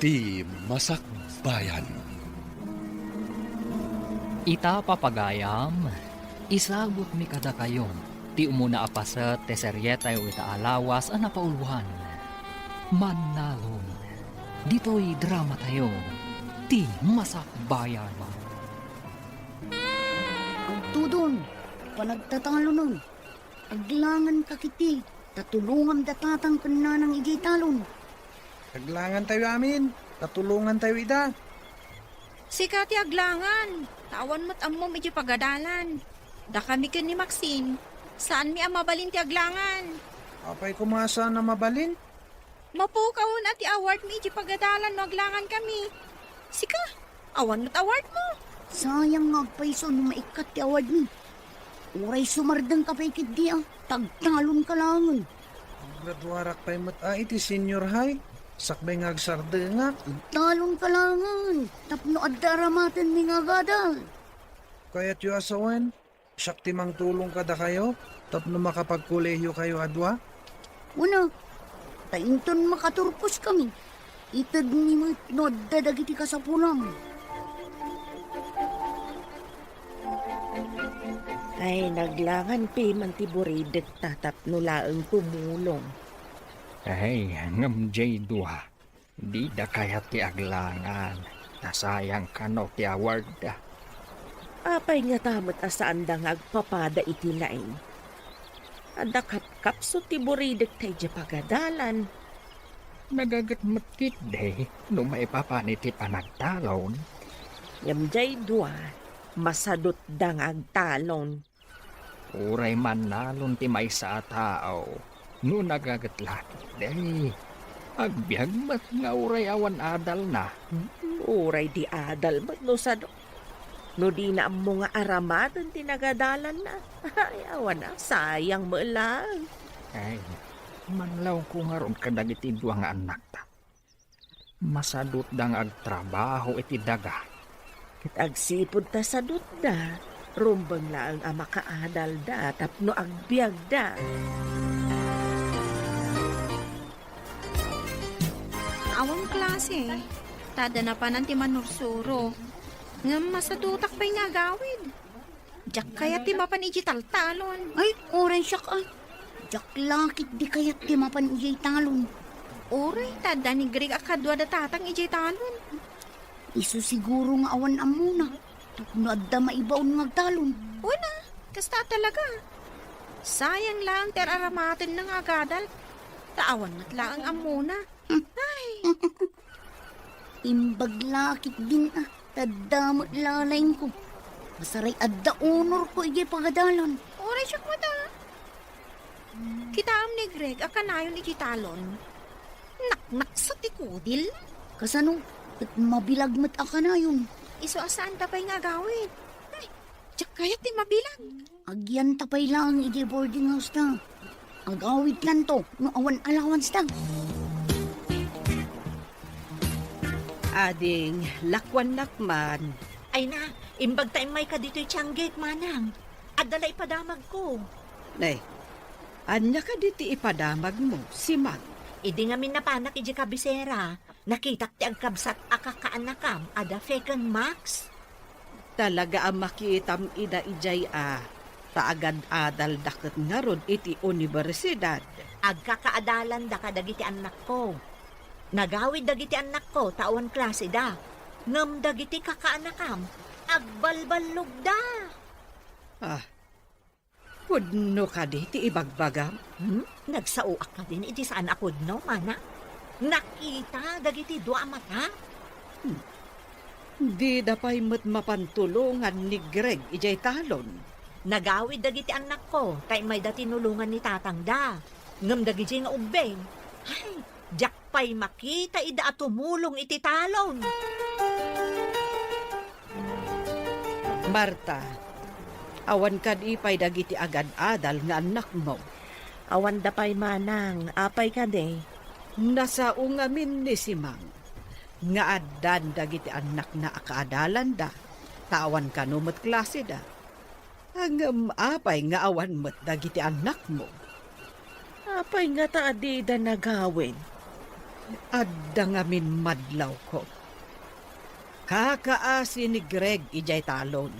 Ti Masakbayan. Ita papagayam, isabot mi kada kayon, ti umuna apasat te seryeta yu ita alawas ang napauluhan. Manalon, dito'y drama tayo, ti Masakbayan. Ang tudon, panagtatalo nun. Aglangan kakiti, tatulungan datatang kananang ijay talon. Aglangan tayo amin. Tatulungan tayo ida. Sikati aglangan. Tawan mo't ammo medyo pagadalan. Da kami ken ni Maxine. Saan mi ang mabalin ti aglangan? Apay kumasa na mabalin. Mapukawon at ti award mi iti pagadalan no aglangan kami. Sika, awan mo't award mo. Sayang nga paiso no maikat ti award ni. Uray sumardang kapay di tagtalon ka langan. Graduarak pa'y iti senior high. Sakbay nga agsardengak. Talon ka langan. Tapno addaramatan mi nga gadal. Kaya't yu asawan. Siyak timang tulong kada kayo. Tapno makapagkuleyo kayo adwa. Una, tainton makaturpos kami. Itad ni mo no dadagiti ka sa pulang. Ay, naglangan pi man ti buridet tatapno laeng tumulong. Ay, ngam jay duha, di da kaya ti aglangan, nasayang kano ti award da. Apay nga tamot asaan da nga agpapada iti laing. Ada kapso ti buridet tay di pagadalan. Nagagat matit de, no maipapani ti panagtalon. Yamjay dua, masadot da nga agtalon. Uray man nalon ti may sa tao, no nagagatlat de. Agbyag mat nga uray awan adal na. Uray di adal mat no sado. No di na mo nga aramadan ti nagadalan na. Ay, awan na, sayang mo lang. Ay, manlaw ko nga ron kadagiti dua nga anak ta. Masadot dang agtrabaho iti daga. Ket agsipod ta sa dutda, rumbang lang ang makaadal da, tapno agbyag da. Awang klase. Tada na pa ng ti manursuro. Nga masadutak pa'y nga gawid. Diyak kaya ti mapan ijital talon. Ay, oray siya ka. Jak lakit di kayat di mapan ijay talon. Oray, tada ni Greg akadwa da tatang ijay talon. Isu siguro nga awan amuna. Tapno adda maibaon nga talon. Una, kasta talaga. Sayang lang ter aramatin ng agadal. Taawan mat lang ang amuna. Ay, Imbag lakit din tadamot lalayin ko. Masaray adda honor ko ijay pagadalan. oray siya mata. Kitaam ni Greg akanayon ijay talon. Naknak sa tikudil. Kasano, at mabilag mat aka na yun. Iso asaan tapay nga gawin. Ay, diyak kaya ti mabilang. Agyan tapay lang ijay boarding house na. Agawit lang to, no awan allowance na. Ading, lakwan lakman. Ay na, imbag tayo may ka dito'y tiyanggit, manang. At dalay padamag ko. Nay, anya ka diti ipadamag mo, si Mag. Idi nga minapanak iji kabisera. Nakitak ti agkabsat akakaanakam, ada feken Max. Talaga ang makitam ida ijay taagad adal daket nga rod iti universidad. Agkakaadalan da kadagiti anak ko. Nagawid dagiti anak ko, taon klase da. Ngam dagiti kakaanakam, agbalbalog da. Pudno ka diti ibagbagam. Nagsauak ka din, iti saan ako no, mana? Nakita dagiti dua mata. Di dapay mat mapantulungan ni Greg ijay talon. Nagawid dagiti anak ko, tay may datinulungan ni tatang da. Ngam dagiti nga ubeng. Ay, jak pa'y makita ida at tumulong iti talon. Marta, awan ka di pay dagiti agad adal nga anak mo. Awan da pa'y manang, apay ka de. Nasa ungamin ni si Mang. Nga addan dagiti anak na akaadalan da. Tawan ka numot klase da. Hangam apay nga awan mo't dagiti anak mo. Apay nga taadi da nagawin. Adda ngamin madlaw ko. Kakaasi ni Greg ijay talon.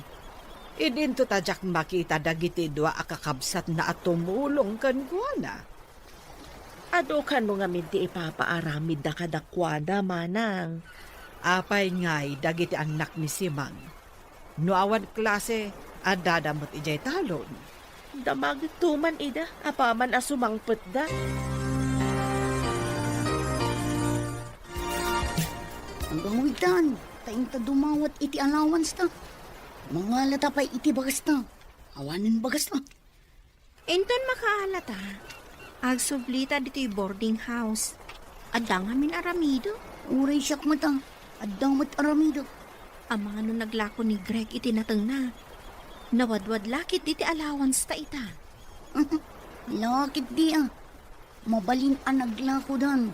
Idinto tajak makita dagiti dua akakabsat na at tumulong kan guana. Adukan mo nga minti ipapaaramid da kadakwada, manang. Apay ngay dagiti anak ni Simang. Nuawan klase, adadamot ijay talon. Damagit tuman ida, apaman asumangpet da. Ang gawitan, taing ta dumawat iti allowance ta. Mga lata pa'y iti bagas ta. Awanin bagas ta. Enton makaalata. Agsublita dito'y boarding house. Adang amin aramido. Uray siyak mata. Adang mat aramido. Ang mga nung naglako ni Greg itinatang na. Nawadwad lakit diti allowance ta ita. Lakit di ah. Mabalin ang naglako dan.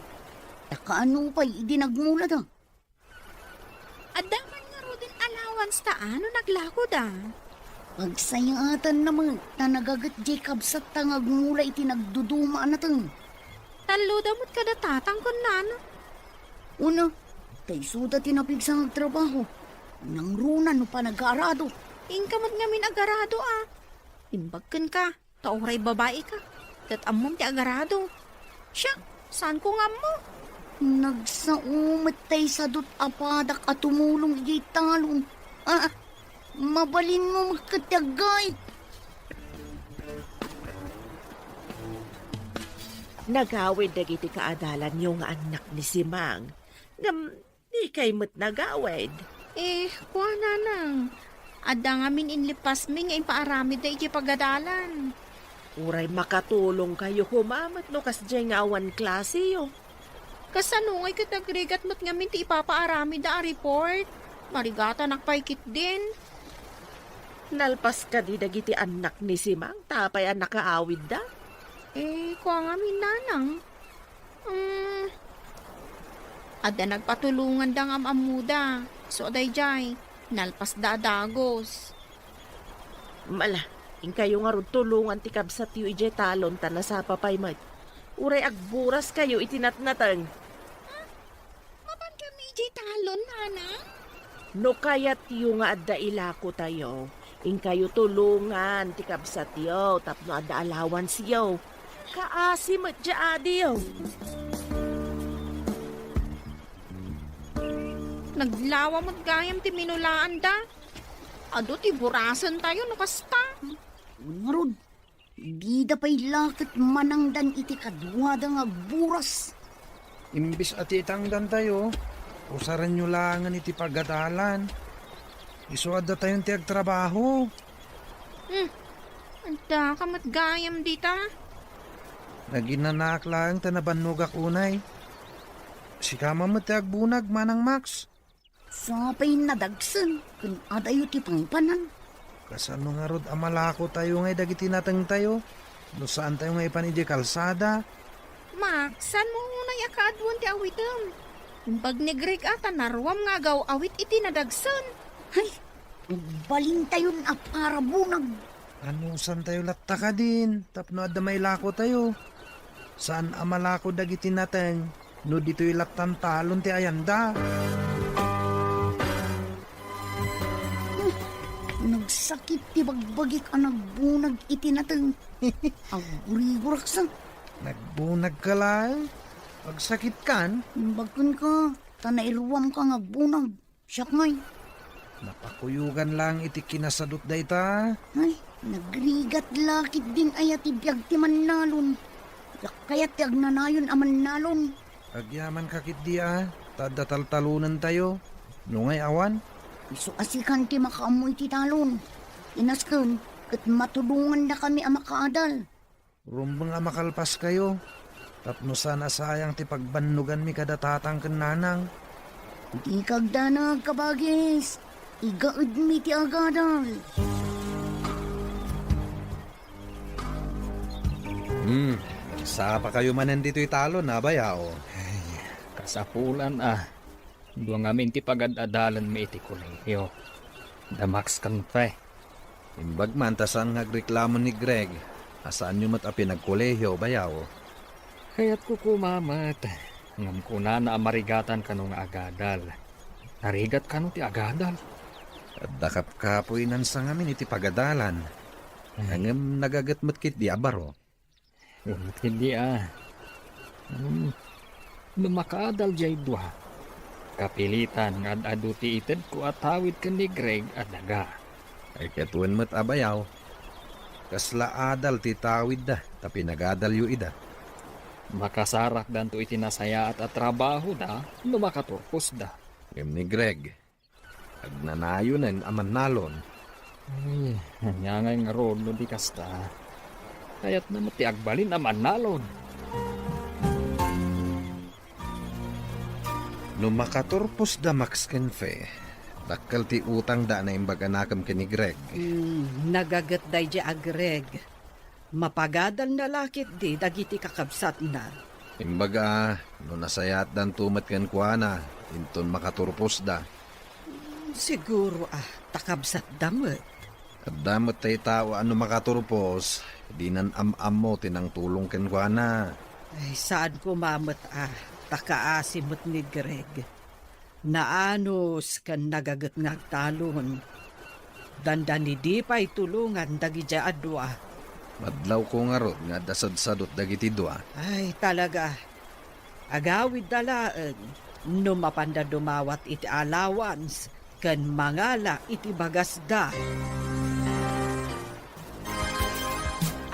Takaano pa'y idi nagmula ta. Adaman nga ro din allowance ta ano naglako da. Pagsayatan naman na nagagat Jacob sa tangag mula iti nagduduma na tang. Talo damot kada tatang kon nano. Una, tay suda tinapig sa trabaho. Nang runa no pa nag-aarado. Ingkamot nga min agarado ah. Imbagkan ka, tauray babae ka. Tat amom ti agarado. Siya, saan ko nga mo? Nagsaumat tay sa dut apadak at tumulong ijay talon. Mabalin mo magkatagay. Nagawid dagiti kaadalan yung anak ni Simang. Ngam, di kay mo't nagawid. Kuha na nang. Ada nga min inlipas mi nga impaaramid na iti pagadalan. Uray makatulong kayo humamat no kasjay nga awan klase yo. Kasano ngay katagrigat mo't nga min ti ipapaaramid na a report. Marigata nakpaikit din. Nalpas ka di dagiti anak ni Simang, tapay ang nakaawid da. Kuha nga min nanang. Ada nagpatulungan da nga amuda. So aday jay, nalpas da dagos. Mala, ing kayo nga ron tulungan ti kabsat yu ije talon ta na sa papay mat. Uray agburas kayo itinatnatang. Mapan kami jay talon, nana? No kayat yu nga adda ilako tayo. Ing kayo tulungan ti kabsat yu, tapno adda allowance yu. Kaasi mat jaadi yu. Naglawa mo't gayam ti minulaan da. Ado ti burasan tayo no kasta. Ngarod, di da pa'y lakit manangdan iti kadwada nga buras. Imbis at itangdan tayo, usaran nyo langan iti pagadalan. Isuad da tayong tiyag trabaho. Anda kamat gayam dita. Naginanak lang tanabanugak unay. Si kama mo tiyag bunag manang Max. Sapay nadagsan, kun adayo ti pangipanan. Kasano nga rod amalako tayo ngay dagiti natang tayo. No saan tayo ngay panidi kalsada. Max, san mo unay akaadwan ti awitem? Imbag ni Greg ata narwam nga gaw awit iti nadagsan. Ay, balin tayon a para bunag. Ano saan tayo latta ka din? Tapno adda may lako tayo. Saan amalako dagiti natang? No dito'y latan talon ti ayanda. Nagsakit ti bagbagik ang nagbunag iti natang. Ang gurigurak sa. Nagbunag ka lang. Pagsakit kan, Bagkan ka, tanairuam ka nga bunag. Siyak ngay. napakuyugan lang iti kinasadot da ita. Ay, nagrigat lakit din ay ati biyag ti manalon. Kaya ti agnanayon aman nalon. Agyaman kakit dia, tada taltalunan tayo. Nungay awan, Iso asikan ti makaamoy ti talon. Inaskan, kat matulungan na kami ang makaadal. rumbang makalpas kayo. Tapno sana sayang ti pagbannugan mi kada tatang kananang. Di kagdanag kabagis. Igaud mi ti agadal. Sa pa kayo manan dito'y talon na bayao. Kasapulan Dua ngamin ti pagadalan mi iti kolehiyo. Damax kang pre. Imbag man tasan ngagreklamo ni Greg. Asaan nyo mat a pinagkolehiyo bayaw? Kaya't kukumamat. Ngam ko na amarigatan ka nga agadal. Narigat ka ti agadal. At dakap kapuinan sa ngamin iti pagadalan. Hangam nagagatmat kit di abaro. Umit hindi Lumakadal jay dua. Kapilitan nga adu ti ited ko at tawid ka ni Greg at daga. Ay katuan mo't abayaw. Kasla adal ti tawid da, tapi nagadal yu ida. Makasarak dan to itinasaya at trabaho da, lumakaturpos da. Ngam ni Greg. Agnanayo ng aman nalon. Ay, hanyangay nga ron no di kasta. Kaya't na ti agbalin naman nalon. No makaturpos da Max Kenfe, dakkel ti utang da na imbaga nakam ni Greg. Nagagat day di agreg. Mapagadal na lakit di dagiti kakabsat na. Imbaga, no nasayat dan tumat ken kuana, inton makaturpos da. Siguro takabsat damot. At damot tay tao ano makaturpos, di nan am mo tinang tulong ken kuana. Ay, saan ko mamot takaasimot ni Greg. Naanos kan nagagat ngagtalon. Dandan ni di pa'y tulungan dagi dya adwa. Madlaw ko nga rod nga dasad-sadot dagiti dua. Ay, talaga. Agawid dalaan. No mapanda dumawat iti allowance. Kan mangala iti bagasda.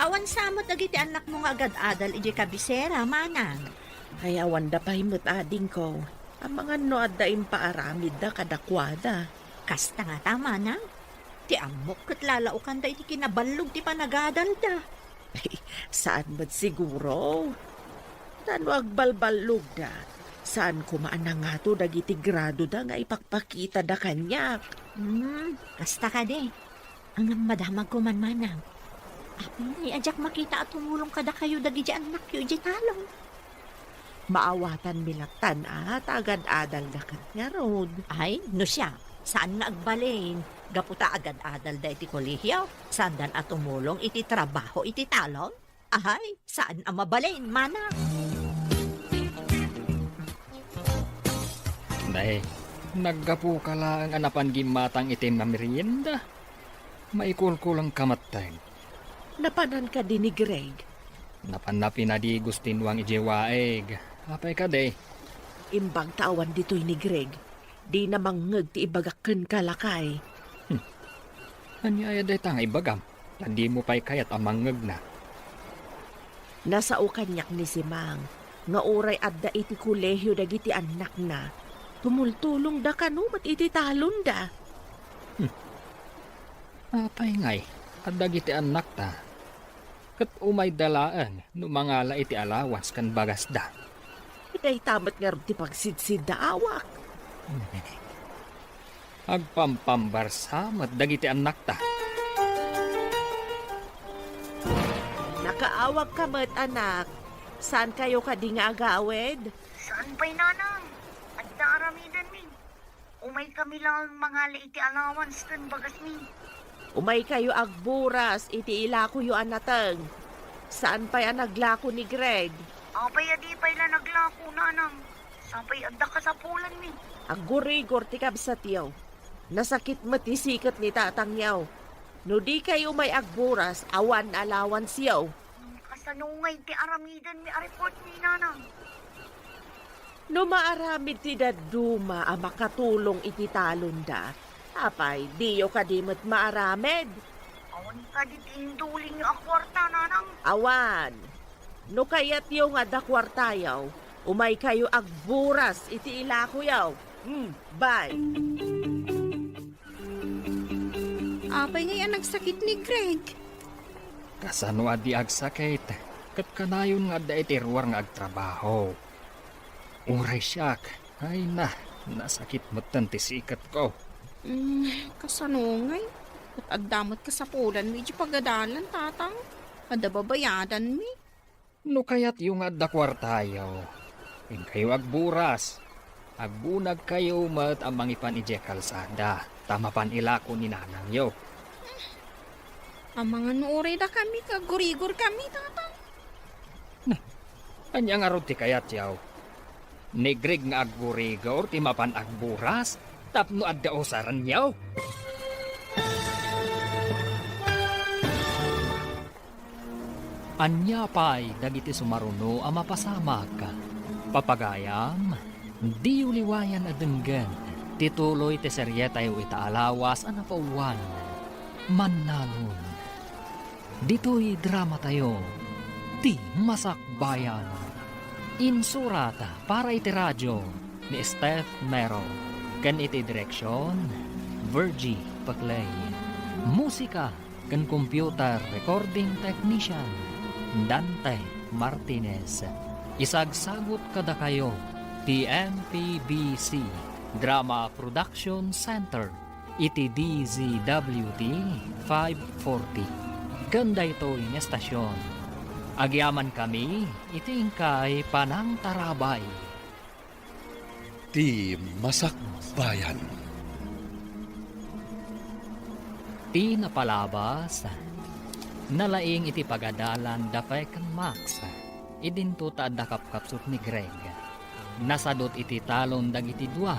Awan samot dagiti anak mo nga agad-adal iti kabisera, manang. Ay awan da pahimot ading ko. Ang mga no adda impaaramid da kadakwada. Kasta nga tama na. Ti amok kat lalaukan da iti kinabalog ti panagadal da. Ay, saan ba't siguro? Tano agbalbalog da. Saan kumaan nga to dagiti grado da nga ipakpakita da kanyak. Kasta ka de. Ang madamag ko man manang. Apin ay ajak makita at tumulong kada kayo dagi di anak yu di talong. Maawatan milaktan at agad-adal da kanya rod. Ay, no siya. Saan nga agbalin? Gaputa agad-adal da iti kolehiyo. Saan dan at tumulong iti trabaho iti talong? Ay, saan ang mabalin, manang? Day, naggapu ka lang ang anapan gimatang itim na merienda. Maikulkulang kamatay. Napanan ka din ni Greg. Napanapin na di gustinwang ijewaeg. Apay ka de. Imbang tawan dito'y ni Greg. Di na mangeg ti ibagaken kalakay. Anyaya day tanga ibagam. Landi mo pa'y kayat amangeg na. Nasa ukanyak ni Simang. Nga uray adda iti kolehyo dagiti anak na. Tumultulong da kanumat iti talon da. Apay ngay. Adda giti anak ta. Kat umay dalaan no mangala iti alawas kan bagas da. Iday tamat nga ti pagsidsid da awak. Agpampambarsamat dagiti anak ta. Nakaawag ka mat anak. Saan kayo ka di nga agawed? Saan pa'y nanang? At naaramidan mi. Umay kami lang mga iti allowance kan bagas mi. Umay kayo agburas iti ilako yu anateng. Saan pa'y anaglako ni Greg? Apay adi pa'y la naglako nanang. Sapay adda ka sa pulan mi. Agurigor ti kabsat yaw. Nasakit matisikat ni tatang yaw. No di kayo may agburas, awan allowance yaw. Kasanungay ti aramidan mi a report ni nanang. No maaramid ti daduma ang makatulong iti talon da. Apay, diyo ka di mo't maaramid. Awan ka di tinduling a kwarta nanang. Awan. No kayat yung nga da kwartayaw, umay kayo agburas iti ilako yaw. Bye. Apay ngayon nagsakit ni Greg. Kasano adi agsakit. Kat kanayon nga da iti ruwar nga agtrabaho. Uray siyak. Ay na, nasakit mo tanti sikat ko. Kasanungay. At adamot ka sa pulan mi di pagadalan tatang. Ada babayadan mi. No kayat yung adda kwartayo. In kayo agburas. Agbunag kayo mat ang mangipan ije kalsada. Tama pan ilako ni nanang yo. Ang mga nuore da kami, kagurigor kami tatang. Anya nga roti kayat yaw. Ni Greg nga agburigor ti mapan agburas, tapno adda osaran yaw. Anya pa'y dagiti sumaruno a mapasamak. Papagayam, di uliwayan adenggan. Tituloy ti seryetay itaalawas a napauluan. Mannalon. Dito'y drama tayo. Ti Masakbayan. Insurata para iti radyo ni Steph Mero. Kan iti direksyon, Virgie Paclay. Musika kan computer recording technician, Dante Martinez. Isagsagot kada kayo, TMPBC Drama Production Center, iti DZWD 540. Ganda ito yung estasyon. Agyaman kami, itingkay panang tarabay. Ti Masakbayan. Ti napalabas, nalaing iti pagadalan dapay kan Max. Idinto ta dakap-kapsut ni Greg. Nasadot iti talon dagiti dua.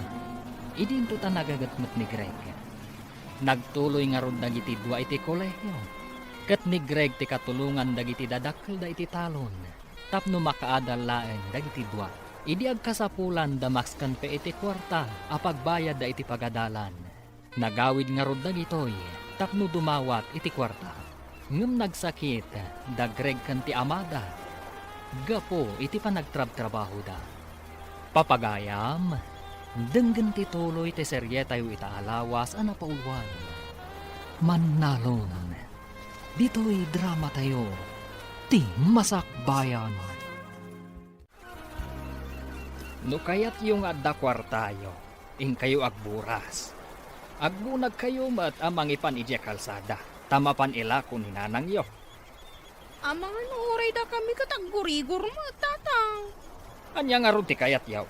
Idinto ta nagagatmet ni Greg. Nagtuloy nga rod dagiti dua iti kolehyo. Kat ni Greg ti katulungan dagiti dadakkel da iti talon. Tapno makaadal laeng dagiti dua. Idi agkasapulan da Max kan pe iti kwarta apagbayad da iti pagadalan. Nagawid nga rod dagitoy. Tapno dumawat iti kwarta. Ngem nagsakit da Greg kan ti amada. Gapo iti panagtrab-trabaho da. Papagayam, denggen ti tuloy ti seryetay itaalawas a napauluan. Mannalon. Dito'y drama tayo. Ti Masakbayan. No kayat yung adda kwartayo, ing kayo agburas. Agbunag kayo mat amang ipan ije kalsada. Tamapan ila kung hinanang yo. Amang anuray da kami kataggurigor mo, tatang. Anya nga ron ti kayat yaw.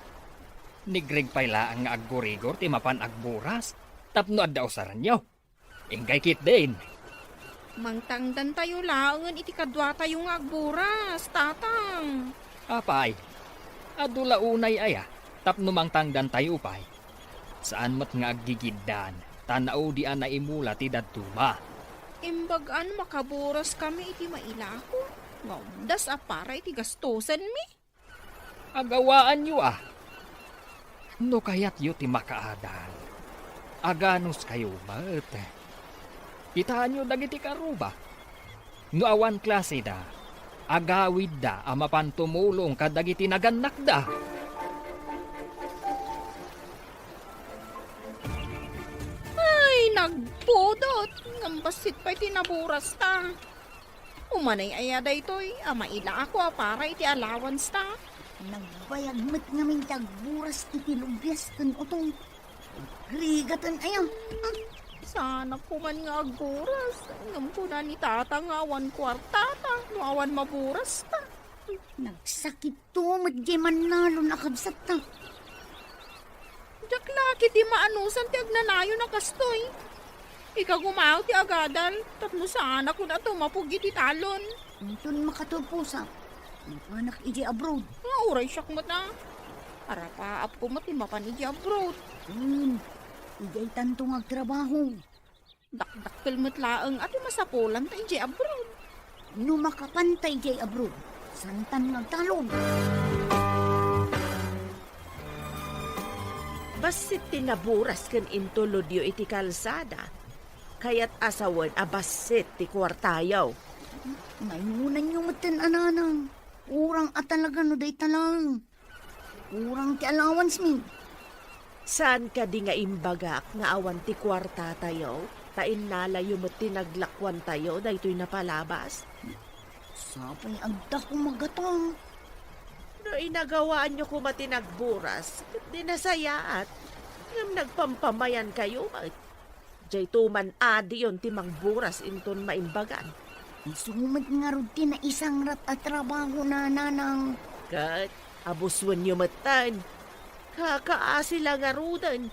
Ni Greg payla ang nga aggurigor ti mapan agburas. Tapno adda usaran yaw. Ingkay kit din. Mangtangdan tayo laangan iti kadwa tayo nga agburas, tatang. Apay, adula unay aya. Tapno mangtangdan tayo pay. Saan mat nga aggigiddan. Tanao di ana imula ti dadtuma. Imbagaan makaburas kami iti mailako. Ngawdas apara iti gastusan mi. Agawaan yu ah. No kayat yu ti makaadal. Aganos kayo mat. Kitaan nyo dagiti karuba. No awan klase da. Agawid da amapan tumulong kadagiti naganak da. Ay, nagpudot. Ngambasit pa'y tinaburas ta. Umanay ayada ito'y amaila ako para iti allowance ta. Nagbayagmat ngamin tagburas iti lubyas kan utong. Rigatan ayaw. Sana po man nga agburas. Ngam po na ni tata nga awan kwartata. No awan maburas ta. Nagsakit to, madya manalo nakabsat ta. Diyak laki ti maanusan ti agnanayo na kastoy. Ika gumaw ti agadal. Tapno sana ko na tumapugi ti talon. Itun makatupusa. Anak iji abroad. Nga uray siyak mo na. Arapaap ko matimapan iji abroad. Ijay tantong agtrabaho. Dakdakkel mo't laeng at masapulan ta iji abroad. No makapantay ijay abroad. Santan nagtalon. Basit tinaburas kan intulodyo iti kalsada. Kayat asawan abasit ti kwartayaw. Mayunan nyo matan ananang. Urang at talaga no day talang. Urang ti allowance mi. Saan ka di nga imbagak nga awan ti kwarta tayo? Tain nalayo mo tinaglakwan tayo da ito'y napalabas? Sapay agda ko magatong. No inagawaan nyo ko matinagburas, di nasayaat. Ngam nagpampamayan kayo, jay tuman adi yon timang buras inton maimbagan. Isumad nga rudi na isang rat at trabaho na nanang. Kat, abuswan nyo matan. Kakaasi lang arudan.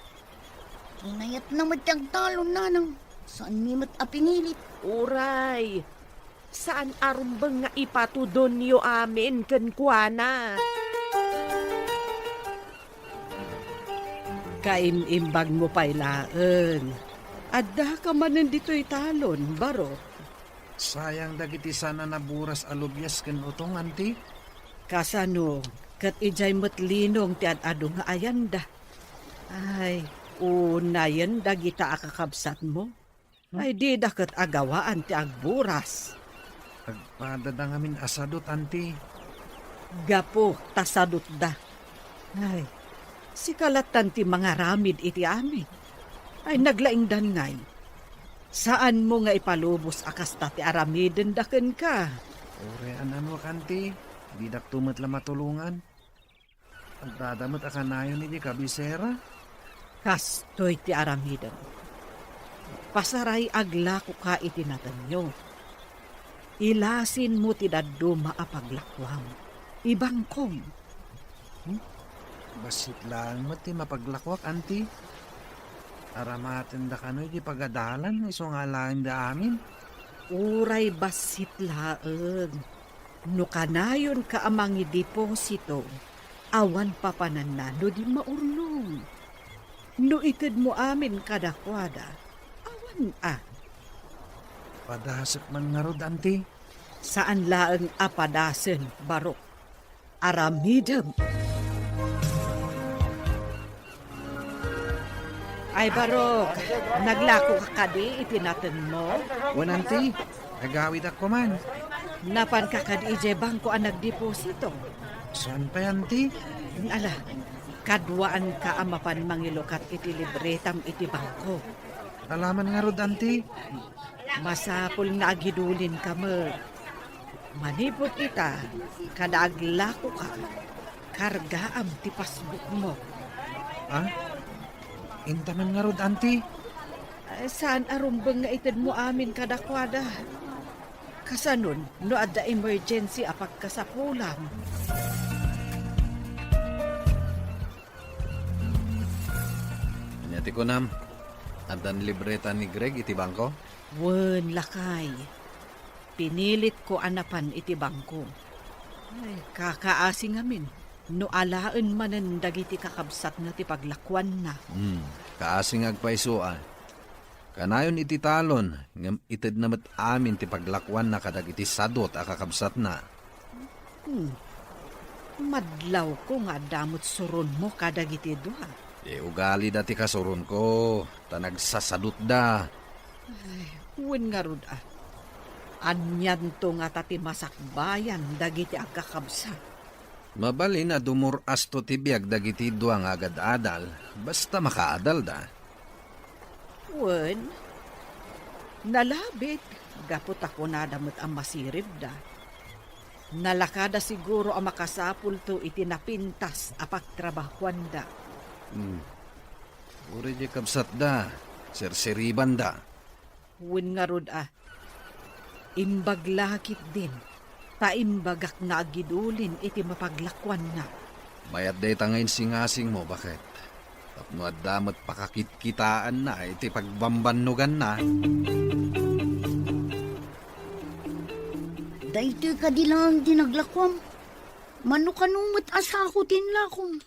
Kinayat na matagtalon nanang. Saan mi mat apingilit? Uray, saan arumbang nga ipatudon nyo amin kan kuana? Kaimimbag mo pa'y laeng. Adda ka man nandito'y talon, baro. Sayang dagiti sana naburas alubyas ken utong anti. Kasano, kat ijay matlinong ti adado nga ayanda. Ay, unayan dagita akakabsat mo. Ay di dakat agawaan ti agburas. Agpadada ngamin asadot anti. Gapo, tasadot da. Ay, si kalatan ti mga ramid iti amin. Ay naglaing danay. Saan mo nga ipalubos akasta ti aramiden daken ka? Ore anano kanti. Di dak tumat la matulungan. Agdadamot akanayon ni di kabisera. Kastoy ti aramiden. Pasaray aglako ka iti natanyo. Ilasin mo ti daddo maapaglakwam. Ibangkom. Basit lang mo ti mapaglakwak anti. Aramaten da kanoy di pagadalan. Iso nga lang da amin. Uray basit laeng. No kanayon ka amangi deposito, awan papananano di maurnong. No ited mo amin kadakwada, awan Padasok man nga rod anti. Saan laeng apadasen, barok? Aramidem. Ay barok, naglako ka kadi itinaten mo? Wananti, agawid ako man. Napan ka kadi ije bangko ang nagdeposito. Saan pa yanti? Ala, kadwaan ka amapan mangilokat iti libretam iti bangko. Alaman nga rod anti. Masapul nga agidulin ka mo. Manipot ita, kada aglako ka, kargaam ti pasbuk mo. Ah? Intaman nga rod anti. Saan arumbang nga ited mo amin kadakwada? Kasanon, no adda emergency apag kasapulam. Nyati ko nam, adan libreta ni Greg iti bangko? Wen lakay. Pinilit ko anapan iti bangko. Ay, kakaasing amin. No alaan manan dagiti kakabsat na ti paglakwan na. Kaasing agpaisuan. Kanayon iti talon, ngam ited namat amin ti paglakwan na kadag iti sadot akakabsat na. Madlaw ko nga damot suron mo kadag iti duha. Ugali dati kasuron ko, tanagsasadot da. Wen nga rod Anyan to nga tati masakbayan dagiti agkakabsat. Mabali na dumuras to ti biag dagiti duang agad adal, basta makaadal da. Wen, nalabit, gapot ako nadamot ang masirib da. Nalakada siguro ang makasapul to itinapintas apagtrabahuan da. Uri di kabsat da, serseriban da. Wen nga rod imbaglakit din, taimbagak nga agidulin iti mapaglakwan na. Mayat day tangayin singasing mo, bakit? Tapno at damat pakakitkitaan na, iti pagbambanugan na. Dahito ka di lang dinaglakwam. Mano kanumot asako tinlakom.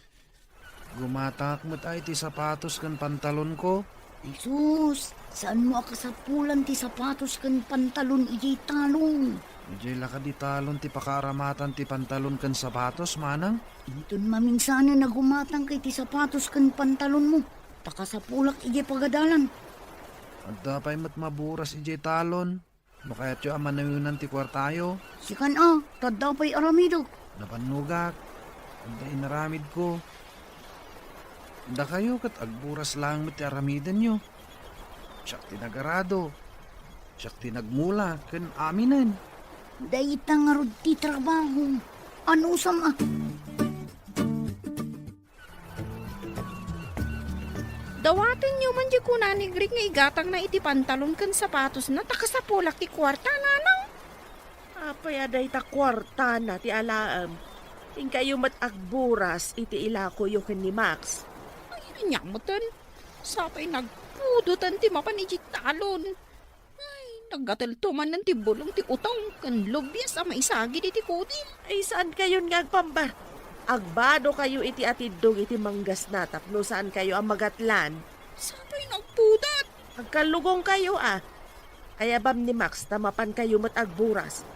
Gumatak mo't ay ti sapatos kan pantalon ko. Jesus, saan mo akasapulan ti sapatos kan pantalon ijay talong? Ijay laka di talon ti pakaramatan ti pantalon kan sapatos manang. Intun mamingsana na gumatang kay ti sapatos kan pantalon mo. Takasapulak ijay pagadalan. Adda pa'y mat maburas ijay talon. No kaya't yung amanayunan ti kwartayo. Sikan tadda pa'y aramido. Napanugak. Adda inaramid ko. Da kayo kat agburas lang ti aramidan nyo. Siyak tinagarado. Siyak tinagmula kan aminan. Dahita nga rod ti trabaho. Ano sam Dawatin niyo man di ko ni Greg nga igatang na iti pantalon kan sapatos na takasapulak ti kwarta nanang. Apay aday ta kwarta na ti alaam. Ingkayo mat agburas iti ilako yo ken ni Max. Ay, nyamutan. Sapay nagpudutan ti mapan iti talon. Ay, naggataltuman ng ti bulong ti utong kan lobyas ang maisagi di ti kudi. Ay saan kayon nga agpambar? Agbado kayo iti atidog iti manggas na tapno saan kayo ang magatlan. Sabay nagpudat. Agkalugong kayo Ayabam ni Max tamapan kayo mat agburas.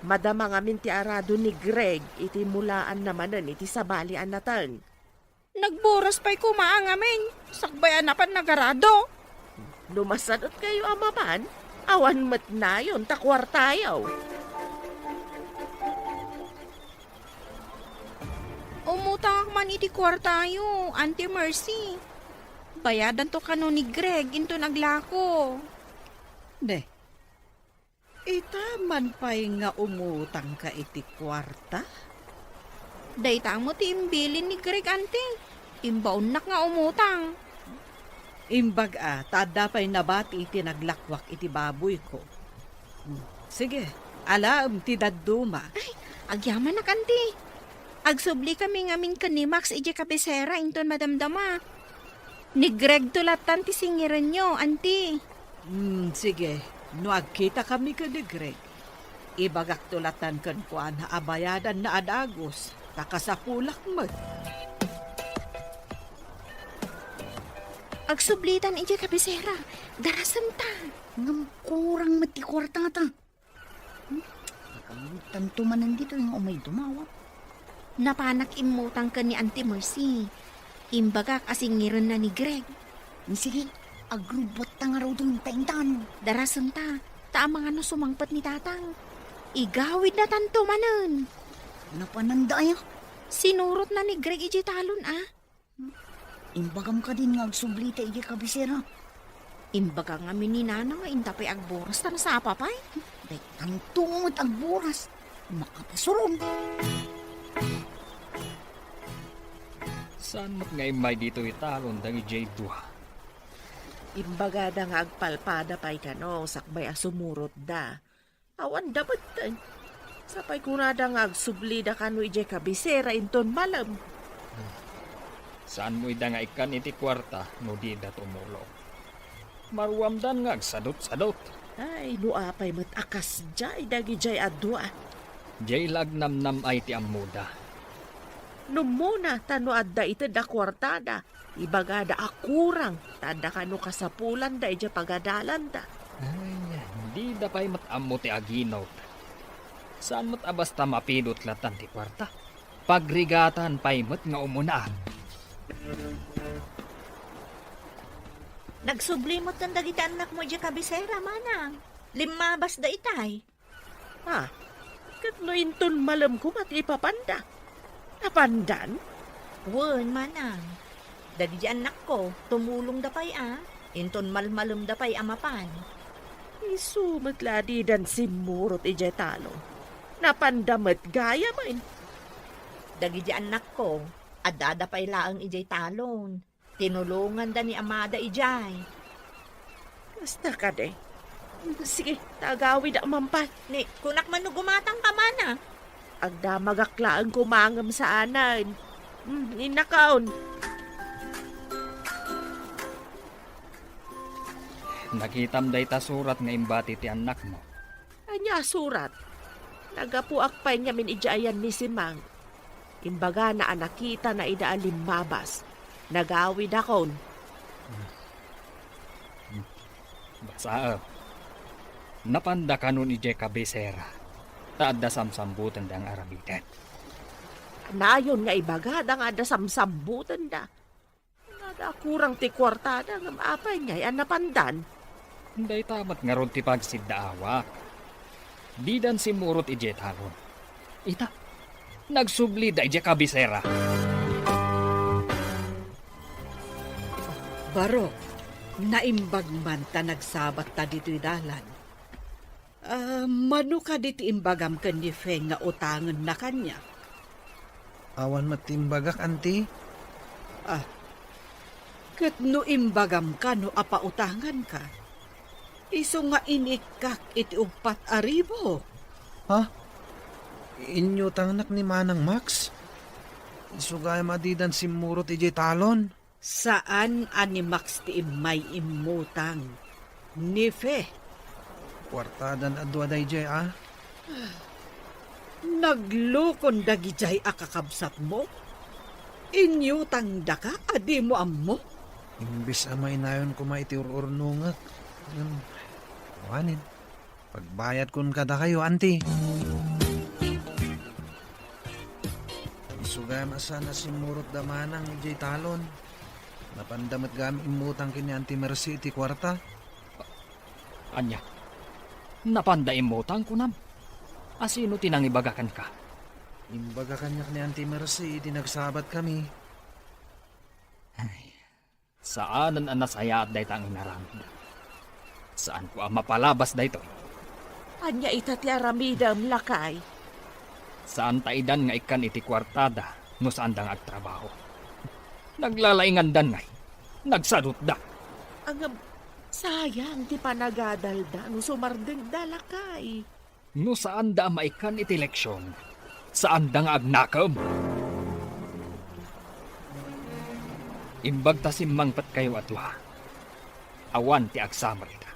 Madama ngamin ti arado ni Greg iti mulaan namanan iti sabalian natan. Nagburas pa'y kumaang amin. Sakbayan na pan nagarado. Lumasadot kayo amaman, awan mat na yun takwartayaw. Umutak man iti kwartayo, Auntie Mercy. Bayadan to kano ni Greg into naglako. Ne, itaman pa'y nga umutang ka iti kwarta? Daytang mo ti imbilin ni Greg, Auntie. Imbaunak nga umutang. Imbag tada pa'y nabati iti naglakwak iti baboy ko. Sige, alam ti dadduma. Agyaman na, Auntie. Agsubli kami ngamin ka ni Max ije kabisera inton madamdama. Ni Greg tulatan ti singiran nyo, Auntie. Sige, no agkita kami ka ni Greg. Ibagak tulatan kan kuan na abayadan na adagos. Takasapulak mo. Agsublitan ije kabisera. Darasan ta. Ngam kurang mati kwarta ta. Nakalimutan tumanan dito yung umay dumawat. Napanak imutang ka ni Auntie Mercy. Imbagak asingiran na ni Greg. Sige, agrubot ta nga raw doon taintan. Darasan ta. Taang mga no sumangpat ni tatang. Igawid na tanto manan. Napananda ya. Sinurot na ni Greg ije talon Imbagam ka din nga agsublita iti kabisera. Imbaga nga mininana nga intapay agboras ta na sa apapay. Day tantungot agburas. Makapasuron. Saan mo't ngay may dito italon dangi J2? Imbaga da nga agpalpada pa'y kano, sakbay asumurot da. Awan dapat tan. Sapay kunada nga agsubli da kano ije kabisera inton malam. Saan mo ida nga ikan iti kwarta no di da tumulong? Maruamdan nga agsadot-sadot. Ay, nuapay mat akas jay dagi jay adwa. Jay lagnamnam ay ti amuda. Numuna tano adda iti da kwartada. Ibaga da akurang. Tada kano kasapulan da ije pagadalan da. Ay, di da pa'y matamo ti aginot. Saan mo't abasta mapidot latan ti kwarta? Pagrigatan pa'y mat nga umunaan. Nagsublimot ng dagiti anak mo di kabisera, manang. Limabas da itay. Katno inton malam ko mat ipapanda. Napandan? Wen, manang. Dagiti anak ko, tumulong da pa'y Inton malmalum da pa'y amapan. Isumat ladi dan simurot ije talo. Napandamat gaya man. Dagiti anak ko, adada pa'y laang ijay talon. Tinulungan da ni amada ijay. Basta ka de. Sige, tagawi da mampat. Ni, kunak man no gumatang ka mana. Agda magaklaan kumangam sa anan. Inakaon. Nakitam day ta surat nga imbati ti anak mo. Anya surat. Nagapuak pa niya min ijayan ni Simang. Imbaga na anakita na idaan limabas. Nagawid akon. Basa napanda kanon ije kabisera. Taadda samsambutan dang aramitan. Nayon nga ibaga da nga da samsambutan da. Nada kurang ti kwartada nga maapay niya yan napandan. Day tamat nga ron ti pagsiddaawak. Didan si murot ije talon. Ita, nagsubli da ije kabisera. Baro, naimbag man ta nagsabat ta dito'y dalan. Mano ka diti imbagam ka ni Feng nga utangan na kanya? Awan matimbagak, Auntie. Kat no imbagam ka no apautangan ka. Iso nga inikak iti upat aribo. Ha? Inyo tangnak ni Manang Max? Isugay madidan si Murot ije talon? Saan ani Max ti may imutang? Ni Fe. Kwartadan adwa day jay Naglukon dagijay akakabsat mo? Inyutang da ka, adi mo ammo? Imbis amay nayon ko maitiururnungak. Wanin. Pagbayad kun kada kayo, auntie. Isugay masana si Murot Damanang ni Jay Talon. Napandamat gami imutang kini Auntie Mercy iti kwarta. Anya, napandaim mo tang kunam. Asino tinangibagakan ka? Imbaga kanyak ni Auntie Mercy, iti nagsabat kami. Saanan ang nasaya at daytang inaramid? Saan ko ang mapalabas dayto? Anya itati aramidam lakay. Saan taidan nga ikan iti kwartada no saan da nga agtrabaho? Naglalaingan dan ngay. Nagsadot da. Ang sayang ti panagadalda no sumardeng dalakay. No saan da maikan iti leksyon? Saan da nga agnakam? Imbag ta simmangpat kayo atwa. Awan ti agsamar ita.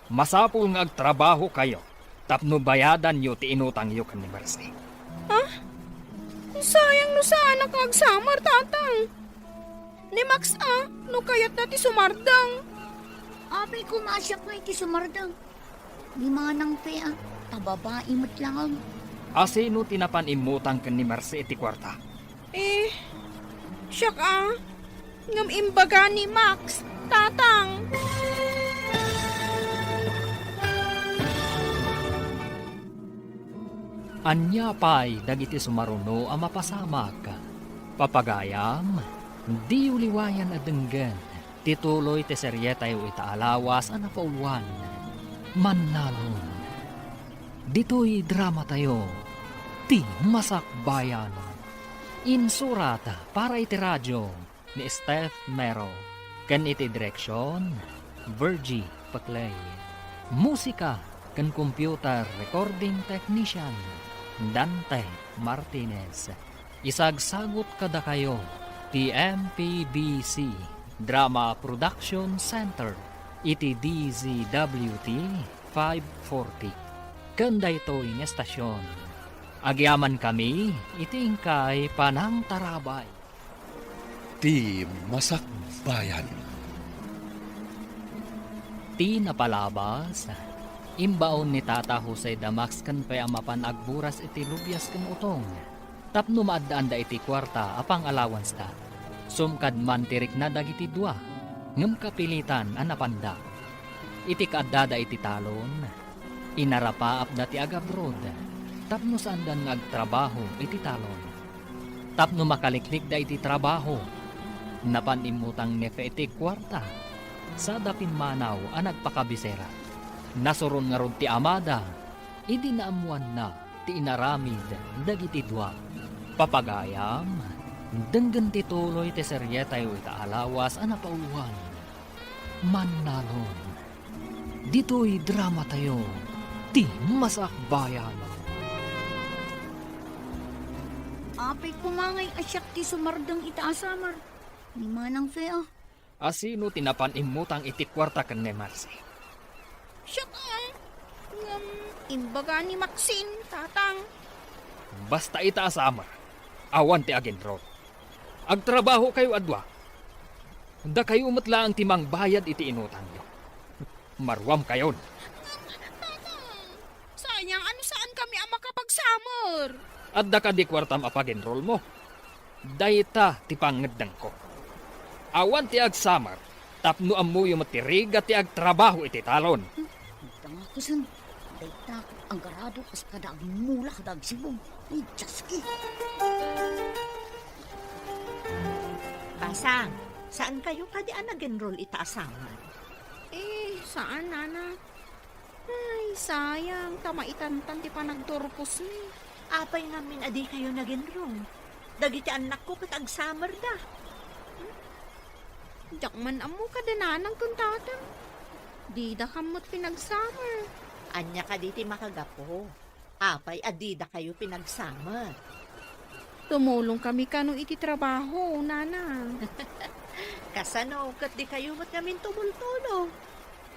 Masapul nga agtrabaho kayo. Tapno bayadan yo ti inutang yo kan ni Mercy. Sayang no saan ang kagsamar, tatang. Ni Max no kayat na ti sumardang. Apay kumasyak na iti sumardang. Di manang pe tababae mo't lang. Asino tinapan imutang kan ni Mercy iti kwarta? Siyak ngam imbaga ni Max, tatang. Anya pa'y dagiti sumaruno ang mapasamak. Papagayam, di uliwayan at denggan. Tituloy ti seryeta yu itaalawas ang napauluan. Manalon. Dito'y drama tayo. Ti Masakbayan. Insurata para iti radyo ni Steph Mero. Kan iti direksyon, Virgie Paclay. Musika kan computer recording technician, Dante Martinez. Isagsagot kada kayo, TMPBC Drama Production Center, iti DZWT 540. Kanda ito yung estasyon. Agyaman kami, iti ingkay Panang Tarabay. Ti Masakbayan. Ti napalabas, imbaon ni Tata Jose Damax kan pay amapan agburas iti lubyas kan utong. Tapno maadaan da iti kwarta apang allowance da. Sumkad man tirik na dagiti dua, ngem kapilitan anapanda. Iti kaadada iti talon, inarapa apda ti agabrod. Tapno saan dan nagtrabaho iti talon. Tapno makaliklik da iti trabaho, napanimutang nefe iti kwarta. Sa dapin manaw ang nagpakabisera. Nasuron nga ron ti amada, idi naamuan na ti inaramid dagiti dua. Papagayam, denggan ti tuloy ti seryeta yu itaalawas ang napauluan. Manalon. Dito'y drama tayo, ti Masakbayan. Apay kumangay asyak ti sumardang itaasamar. Ni manang fea. Asino tinapan imutang iti kwarta kan ni Marcy? Siyak ngam imbaga ni Maxine, tatang. Basta itaasamar, awan ti agenro. Agtrabaho kayo adwa. Da kayo umatla ang timang bayad iti inutang nyo. Marwam kayon. Sayang, ano saan kami ang makapagsamor? At da ka di kwartam apagenrol mo. Dayta ti pangedang ko. Awan ti agsamar, tapno amuyo matiriga ti agtrabaho iti talon. Tanga ko san. Dayta ang garado kas kada agmula kada agsibong. Ay, jaski. Basang, saan kayo kadi nag-enroll itaasaman? Saan, nana? Ay, sayang, tamaitantan ti panagturpos ni. Apay namin adi kayo nag-enroll. Dagiti anak ko kat agsamar da. Diyak man amo ka dananang kung tatang. Di da kamot pinagsummer. Anya ka diti makagapo. Apay adida kayo pinagsamar. Tumulong kami kano iti trabaho, nana. Kasano, kat di kayo mat namin tumultulo.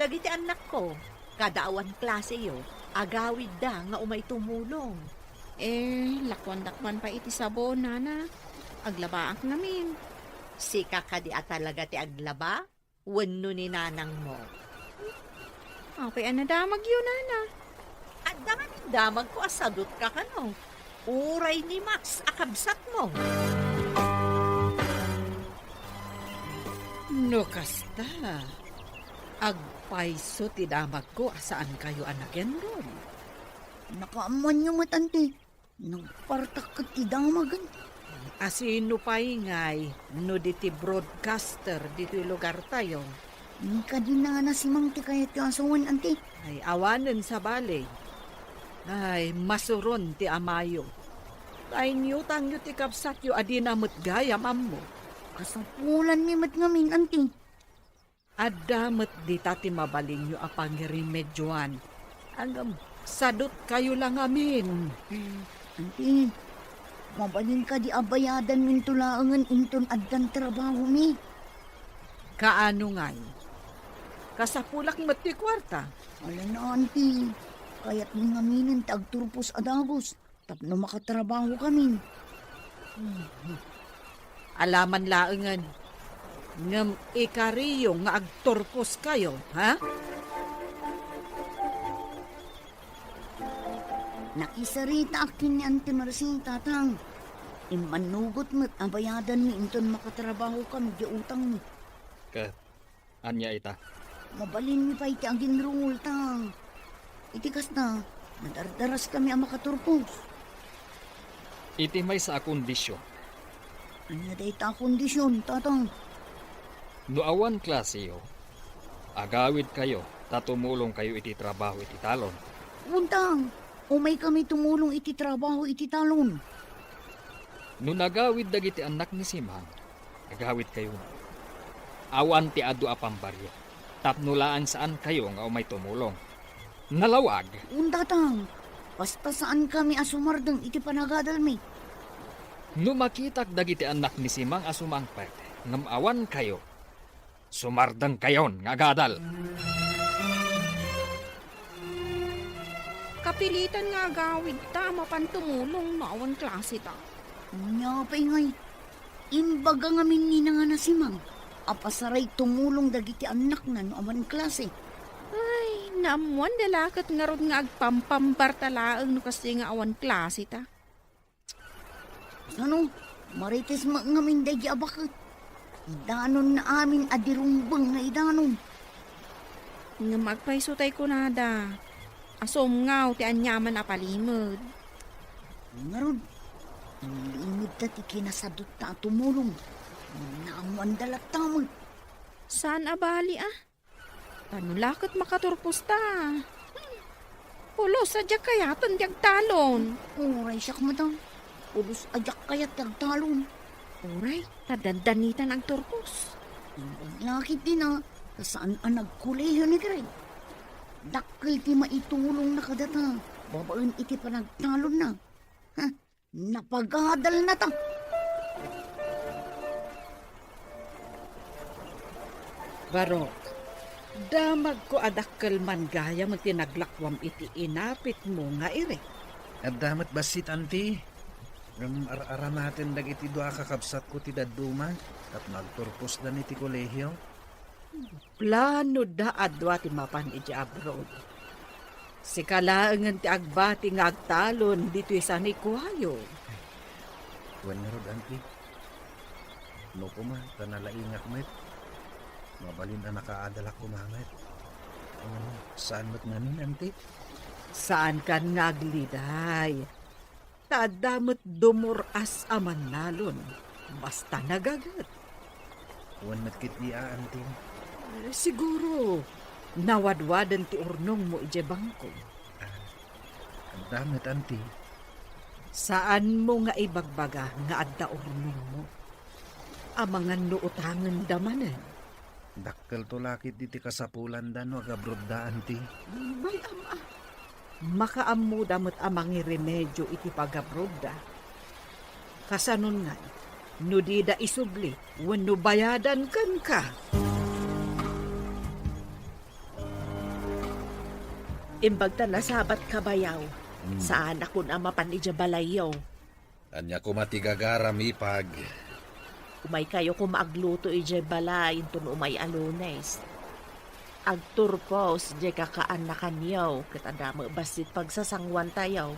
Dagiti anak ko, kada awan klase yo, agawid da nga umay tumulong. Lakwan-dakwan pa iti sabon, nana. Aglabaak namin. Sika ka di talaga ti aglaba? Wenno ni nanang mo. Apay anadamag yun, nana. At damag ko asadot ka kano. Uray ni Max akabsat mo. No kasta. Agpaiso ti damag ko asaan kayo anaken ron. Nakaaman yung matante. Nagpartak ka ti damagan. Asino pa ingay, no diti broadcaster dito lugar tayo. Ni ka din na si Mang ti kaya ti asawan, ante. Ay awanen sa balay. Ay masuron ti amayo. Ay niyutang yu ti kapsat yu adinamot gayam ammo. Kasapulan mi mat ngamin, ante. Adamet di tati mabaling yu apang remedyoan. Hanggang sadot kayo lang amin. Ante, mabalin ka di abayadan min tulaangan inton addan trabaho mi. Kaano ngay? Kasapulak mo't ti kwarta. Wala na, ante. Kaya't ni ngaminin ti agturpos adagos. Tapno makatrabaho kami. Alaman laengan. Ngam ikariyo nga agtorpos kayo, ha? Nakisarita akin ni Ante Marcin, tatang. Imanugot mo't abayadan mi inton makatrabaho kami di utang mi. Kat, anya ita. Mabalin mi pa iti ang ginrungol, tang. Itikas na, nadardaras kami ang makaturpos. Iti may sa kondisyon. Anya da ita kondisyon, tatang. No awan klase yo, agawid kayo, tatumulong kayo iti trabaho iti talon. Untang, umay kami tumulong iti trabaho iti talon. No nagawid dagiti anak ni Simang, agawid kayo na. Awan ti adu apambaryo, tapnulaan saan kayo nga umay tumulong. Nalawag, Untatang, basta saan kami asumardang iti panagadal mi. no makitak dagiti anak ni Simang asumangpet, ngam awan kayo, sumardang kayon nga gadal. Kapilitan nga agawid ta, mapantumulong maawan klase ta. Nya pa ingay, imbaga ngamin ni nga nasimang. Apasaray tumulong dagiti anak na no aman klase. Ay, naamuan dalakot nga rod nga agpampambartalaang no kasi nga awan klase ta. Ano, marites ngamin dagi abakit. Idanon na amin adirumbang na idanon. Nga magpaisutay ko nada. Asom ngaw ti anyaman apalimod. Ngarod, ang limid dati kinasadot ta tumulong. Naamuan dalat tamod. Saan abali ah? Tanulakot makaturpos ta. Pulos sadya kaya tandyag talon. Uray siyak mo daw. Pulos ajak kayat tagtalon. Uray, tadandanitan ang turpos. Lakit din ah. Saan ang nagkuleyo ni Greg? Dakil ti maitulong na kadata. Babaan iti pa nagtalon na. Ha? Napagadal na ta. Barok, damag ko adakkel man gaya mo tinaglakwam iti inapit mo nga ire. At damat basit, ante. Ara natin dagiti doa kakabsat ko ti daduma. At nagturpos dan iti kolehiyo. Plano da adwa ti mapan iti abroad. Si kalaangan ti agbati nga agtalon dito isa ni kuhayo. Kuwan nga rod, ante. No ko ma, tanalaingak met. Mabalin na nakaadalak ko mamet. Saan mo't namin, ante? Saan kan nga agliday? Tadamot dumuras aman nalon. Basta nagagat. Kuwan mo't kitlia, ante. Siguro, nawadwadan ti urnong mo ije bangko. Ang damat, ante. Saan mo nga ibagbaga nga adda urnong mo? Amangan no utangan damanan. Dakkel to lakit diti kasapulan da no agabrod da, ante. May ama. Makaammo damot amangi remedyo iti pagabroda. Kasanon nga, no di da isubli, wano bayadan kan ka. Imbag ta nasabat kabayaw, Saan ako na mapan ija balayaw? Anya ko matigagaram ipag. Umay kayo kung maagluto ija balay inton umay alunes. Agturpos di kakaan na kanyaw ket adama basit pagsasangwan tayaw.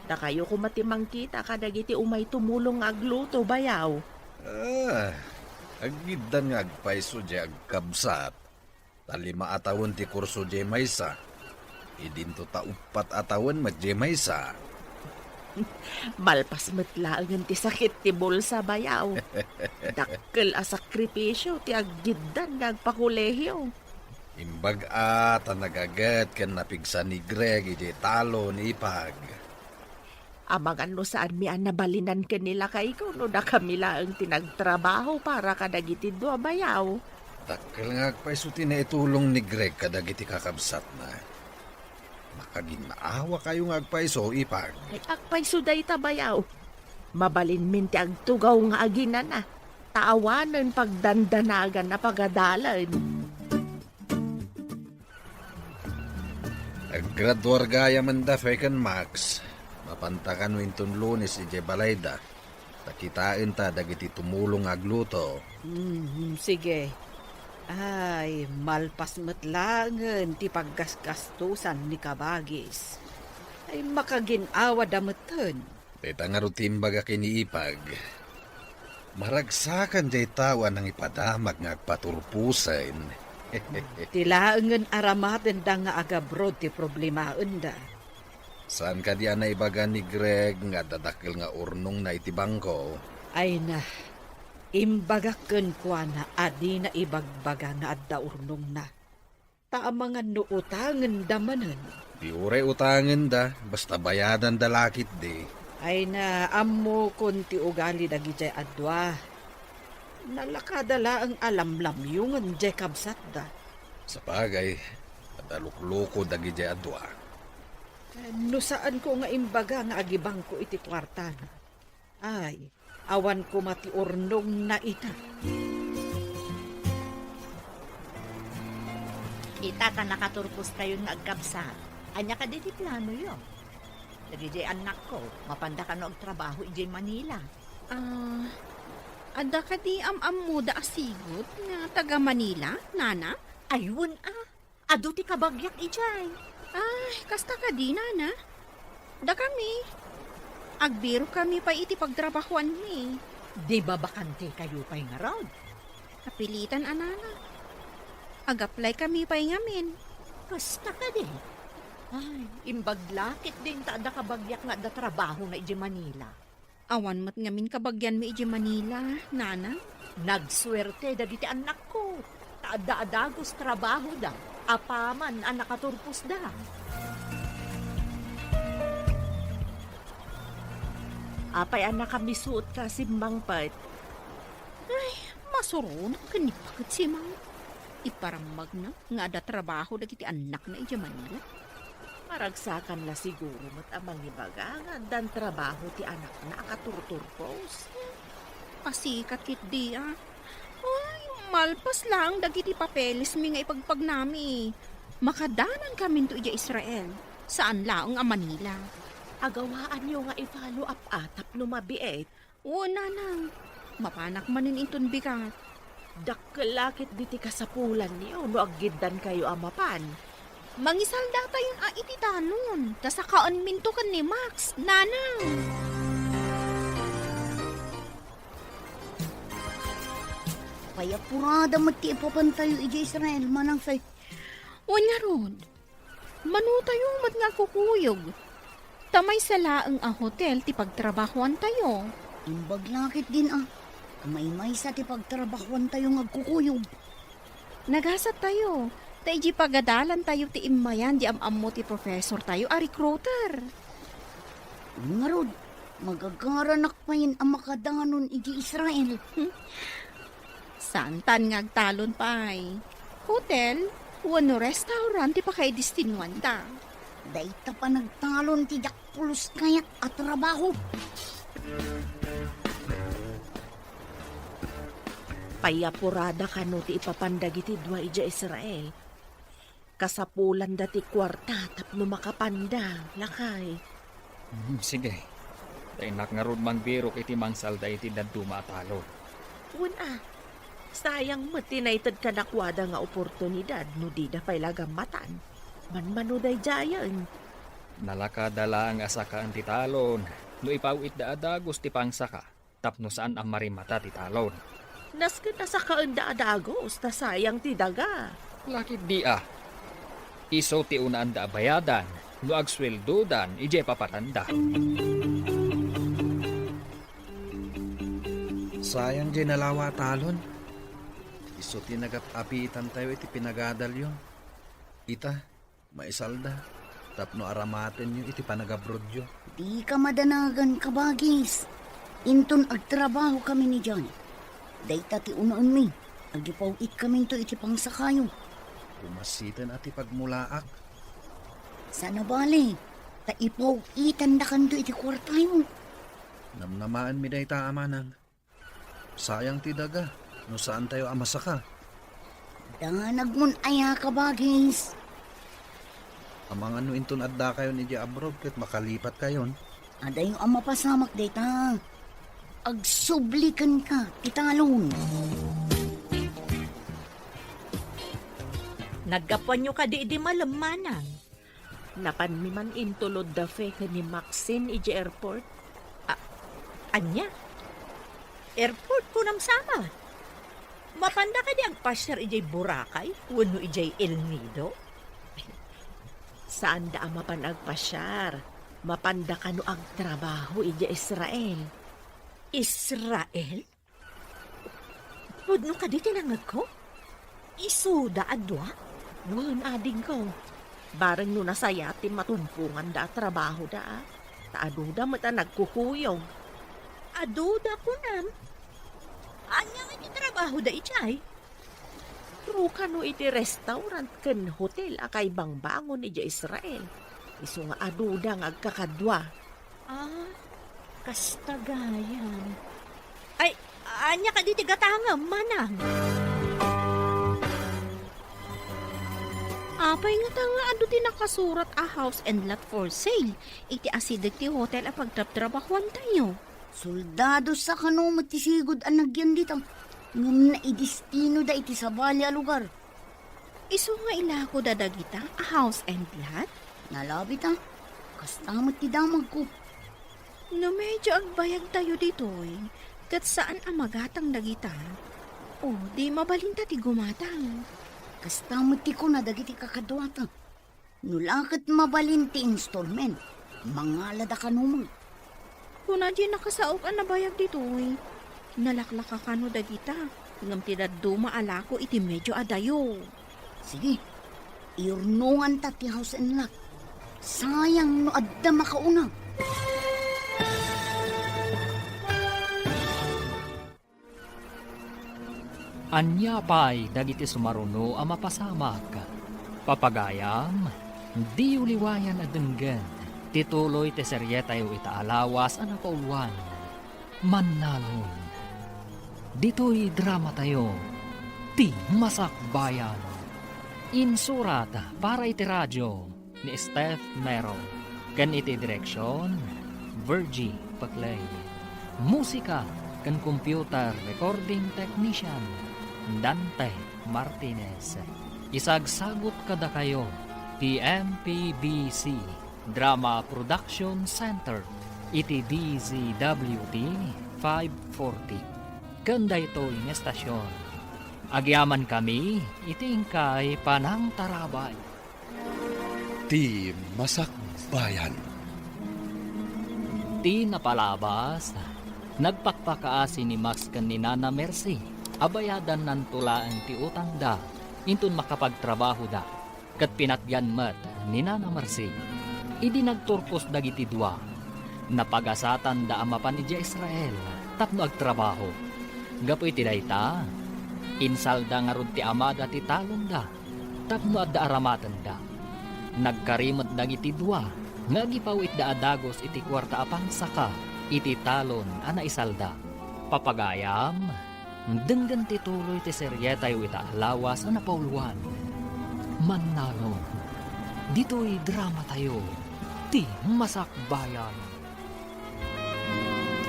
Da kayo kung matimang kita kadagiti umay tumulong agluto bayaw. Agidan nga agpaiso di agkabsat. Talima atawon ti kurso di maysa. Idinto ta upat atawon mat di maysa. Malpas metlaangan ti sakit ti bulsa bayaw. Dakkel a sakripisyo ti aggidan nagpakulehiyo. Imbag nagagat ken napigsa ni Greg iti talo ni ipag. Amang ano saan mi nabalinan kanila kay ko no da kami lang tinagtrabaho para kadagiti dua bayaw. Dakkel nga agpaiso ti na itulong ni Greg kadagiti kakabsat na. Makaging maawa kayo nga agpaiso ipag. Ay akpay suday ta bayaw. Mabalin min ti agtugaw nga aginan na. Taawanan pagdandanagan na pagadalan. Aggraduar gaya man da Fekan Max. Mapantakan winton Lunes iti balayda. Takitain ta dagiti tumulong agluto. Sige. Ay, malpas matlangan ti paggasgastusan ni Kabagis. Ay, makaginawa damatan. Teta nga rutimbaga kiniipag. Maragsakan jay tawa ng ipadamag nga agpaturpusan. Tilaangan aramaten da nga agabrod ti problemaen da. Saan ka di na ibaga ni Greg nga dadakil nga urnong na itibangko? Ay na, imbagaken kwa na adi na ibagbaga nga adda urnong na. Taamangan no utangan damanan. Di ure utangan da, basta bayadan da lakit di. Ay na, ammo konti ugali dagi jay adwa. Nalakadala ang alamlamyungan jay kabsat da. Sa bagay, adalukloko dagi jay adwa. No saan ko nga imbaga nga agibang ko iti kwarta na. Ay, awan ko mati urnong na ita. Ita ka nakaturpos kayo nga agkabsat. Anya ka di plano yun. Dagi anak ko, mapanda ka no trabaho ijay Manila. Ada ka di am-am mo da asigot nga taga Manila, nana? Ayun adu ti kabagyak ijay. Ay, kasta ka di, nana. Da kami. Agbiro kami pa iti pagtrabahuan mi. Di ba bakante kayo pa'y nga rod? Kapilitan, anana. Ag-apply kami pa ngamin. Kasta ka di. Ay, imbaglakit din ta da kabagyak nga da trabaho na ijay Manila. Awan mat ngamin kabagyan mi iji Manila, nana. Nagswerte dagiti anak ko. Taada-adagos trabaho da. Apaman ang nakaturpos da. Apay anak kami suot ka simbang pat. Masuron, kanipakit si Mang. Iparamag na, nga ada trabaho dagiti anak na iji Manila. Maragsakan la siguro mat amang ibaga nga dan trabaho ti anak na akaturturpos. Pasikat kit di, Ay, malpas lang dagiti papeles mi nga ipagpag nami. Makadanan kami to ija Israel. Saan laong a Manila? Agawaan nyo nga i-follow up atap no mabiet. Oo, nanang. Mapanak manin inton bigat. Dakkelakit diti kasapulan niyo no aggidan kayo amapan. Mangisalda tayon iti talon. Tasakaon minto kan ni Max, nanang. Kaya purada mati ipapantayo ija Israel manang say. Wanya rod. Manutayo mat nga kukuyog. Tamay sala ang hotel ti pagtrabahuan tayo. Imbag lakit din May sa ti pagtrabahuan tayo ngagkukuyog. Nagasat tayo. Tay di pagadalan tayo ti imayan di am-ammo ti professor tayo a recruiter. Nga rod, magagaranak pa yun ang makadanon iji Israel. Santan ngagtalon pay. Hotel, wano restaurant ti pa kay distinuan ta. Dahita pa nagtalon ti jakpulos kayak at trabaho. Payapurada ka no ti ipapandagiti dua ija Israel. Kasapulan dati kwarta tapno makapanda. Lakay. Sige. Dainak nga ron mang biro iti mangsal da iti daduma talo. Una, sayang matinaitad ka nakwada nga oportunidad no di da pa'y lagamatan. Manmanuday jayan. Nalakadala ang asakaan ti talon. No ipawit da adagos ti pangsaka. Tapno saan ang marimata ti talon. Nasken na sa kaanda adagos, ta sayang ti daga. Lakit di ah. Iso ti unaan da bayadan. No agsweldodan, ije papatanda. Sayang di nalawa talon. Iso tinagap-apitan tayo iti pinagadal yun. Ita, maisalda. Tapno aramaten yun iti panagabrodyo. Di ka madanagan kabagis. Inton agtrabaho kami ni John. Dayta ti unaan mi. Agipawit kami to iti pangsakayo. Kumasitan at ipagmulaak. Sana bali. Ta ipawitan na kanto iti kwartayo. Namnamaan mi dayta amanang. Sayang ti daga. No saan tayo amasaka? Danag mun aya kabagis. Amang ano inton adda kayo ni abroad ket makalipat kayon. Aday yung ama pasamak dayta. Agsublikan ka, italon. Nagkapan nyo ka di malamanan. Napanmiman intulod da fe ka ni Maxine iji airport. Anya? Airport ko nam sama. Mapanda ka di agpasyar ijay Boracay, wano ijay El Nido. Saan da mapan agpasyar? Mapanda ka no ang trabaho iji Israel. Israel? Pudno ka di tinangag ko? Isuda adwa? Ngun ading ko. Bareng no nasayatin matumpungan da trabaho da. Taado da mata nagkukuyong. Aduda ko nam. Anya nga iti trabaho da ichay? True ka no iti restaurant ken hotel akay bangbangon iji Israel. Isu nga aduda nga agkakadwa. Kastagayan. Ay, anya ka di tigatanga, manang. Apay nga tanga ado ti nakasurat a house and lot for sale. Iti asidag ti hotel a pagtrap-trabahuan tayo. Soldado sa kano matisigod ang nagyan dito. Ngum na idistino da iti sa bali a lugar. Iso nga ilako dadagita a house and lot? Nalabit ah. Kastamot ti damag ko. No medyo agbayag tayo dito eh. Kat saan ang magatang dagita? O, di mabalinta ti gumatang. Kastamot ti ko na dagiti kakadwata. Nulakat mabalin ti installment. Mangalada ka numang. Kung na di nakasaok ang nabayag dito eh. Nalaklaka ka no dagita. Ngam ti daduma alako iti medyo adayo. Sige, iurnungan ta ti house and lot. Sayang no adda makauna. Anya pa'y dagiti sumaruno ang mapasamak. Papagayam, di uliwayan at denggan. Tituloy te seryetayo itaalawas ang napauluan. Manalon. Dito'y drama tayo. Ti Masakbayan. Insurat para iti radyo ni Steph Mero. Kan iti direksyon, Virgie Paclay. Musika kan computer recording technician, Dante Martinez. Isagsagot kada kayo, TMPBC Drama Production Center, iti DZWT 540. Ganda ito yung estasyon. Agyaman kami, itingkay panang tarabay. Ti Masakbayan. Ti napalabas, nagpakpakaasi ni Max kan ni Nana Mercy. Abayadan nan tulaan ti utang da, intun makapagtrabaho da. Kat pinatyan mat ni Nana Mercy. Idi nagturpos dagiti dua. Napagasatan da amapan iti Israel, tapno agtrabaho. Gapoy ti dayta, insalda nga rod ti amada ti talon da, tapno adda aramatan da. Nagkarimot dagiti dua, nga gipawit da adagos iti kwarta apang saka, iti talon ana isalda. Papagayam, denggan tituloy ti seryetayo ita lawas ana pauluan. Manalon. Dito'y drama tayo. Ti Masakbayan.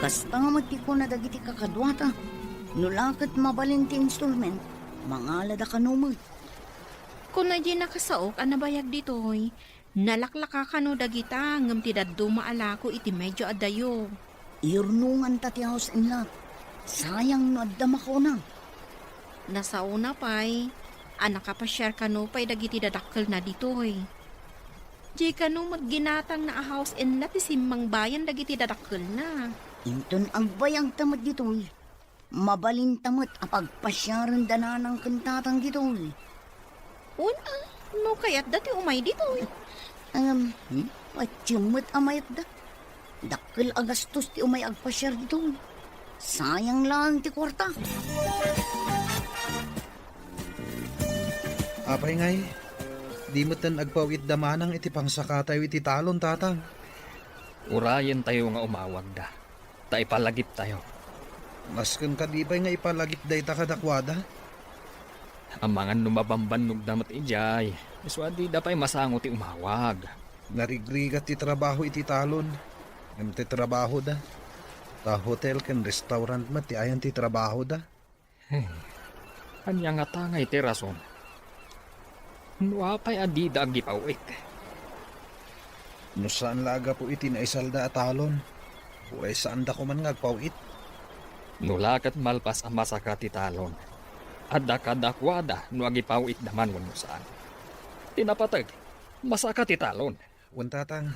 Kasta mati ko na dagiti kakadwata. Nulakat mabalinti installment. Mangalada ka numag. Kung na di nakasaok, anabayag ditoy. Nalaklaka ka no dagita, ngam ti daddo maala ko iti medyo adayo. Irnungan ta ti house and lot. Sayang no addama ko na. Nasauna pa'y, anak ka pa share ka no pa'y dagiti dadakkel na ditoy. Di ka no magginatang na a house and lot simang bayan dagiti dadakkel na. Inton ang bayang tamat ditoy. Mabalin tamat apagpasyaran dananang kantatang ditoy. Una, no kaya't dati umay ditoy. Patsumot amayat da. Dakkel agastos ti umay agpasyar ditoy. Sayang lang ti kwarta. Apay ngay, di mo tan agpawit damanang iti pangsakatayo iti talon, tatang. Urayan tayo nga umawag da. Ta ipalagip tayo. Maskan kadibay nga ipalagip day takadakwada. Ang mga numabambanog damat ijay. Iswadi da pa'y masango ti umawag. Narigrigat ti trabaho iti talon. Ngam ti trabaho da. Ta hotel ken restaurant mat ti ayan ti trabaho da. Kanya nga tangay ti rason. Nuapay adida ang gipawit. No saan laga po iti naisalda at talon. Uray saan da ko man ngagpawit. Nulakat malpas ang masaka ti talon. Adda kadakwada no agipawit naman wano saan. Tinapatag, masaka ti talon. Wan tatang,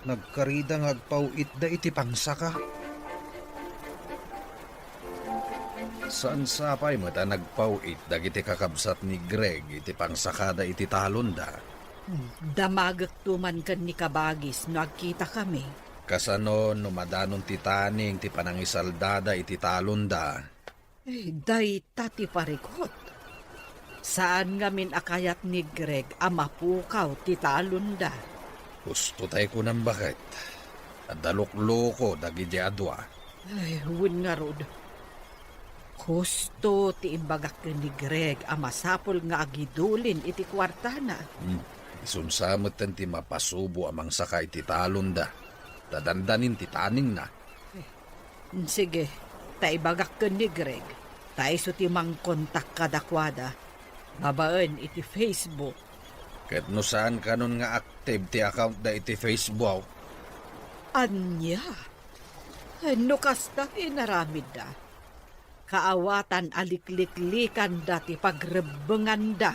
nagkarida ngagpawit da iti pangsaka. Saan sapay mo ta nagpawit dagiti kakabsat ni Greg iti pangsakada iti talon da. Damagak tuman kan ni Kabagis no agkita kami. Kasano no madanon ti taning ti panangisaldada iti talon da. Day tati parikot. Saan ngamin akayat ni Greg amapukaw ti talunda. Gusto tayo ko ng bakit. Adalok-loko dagiti adwa. Ay, wun nga rod. Gusto ti imbagak ni Greg amasapol nga agidulin iti kwartana. Isunsamot ti mapasubo amang sakay ti talon da. Dadandanin ti taning na. Sige, taibagak ka ni Greg. Taiso ti mang kontak kadakwada. Babaan iti Facebook. Ket no saan kanon nga active ti account da iti Facebook. Anya? No kasta inaramid da. Kaawatan alikliklikan dati pagrebengan da.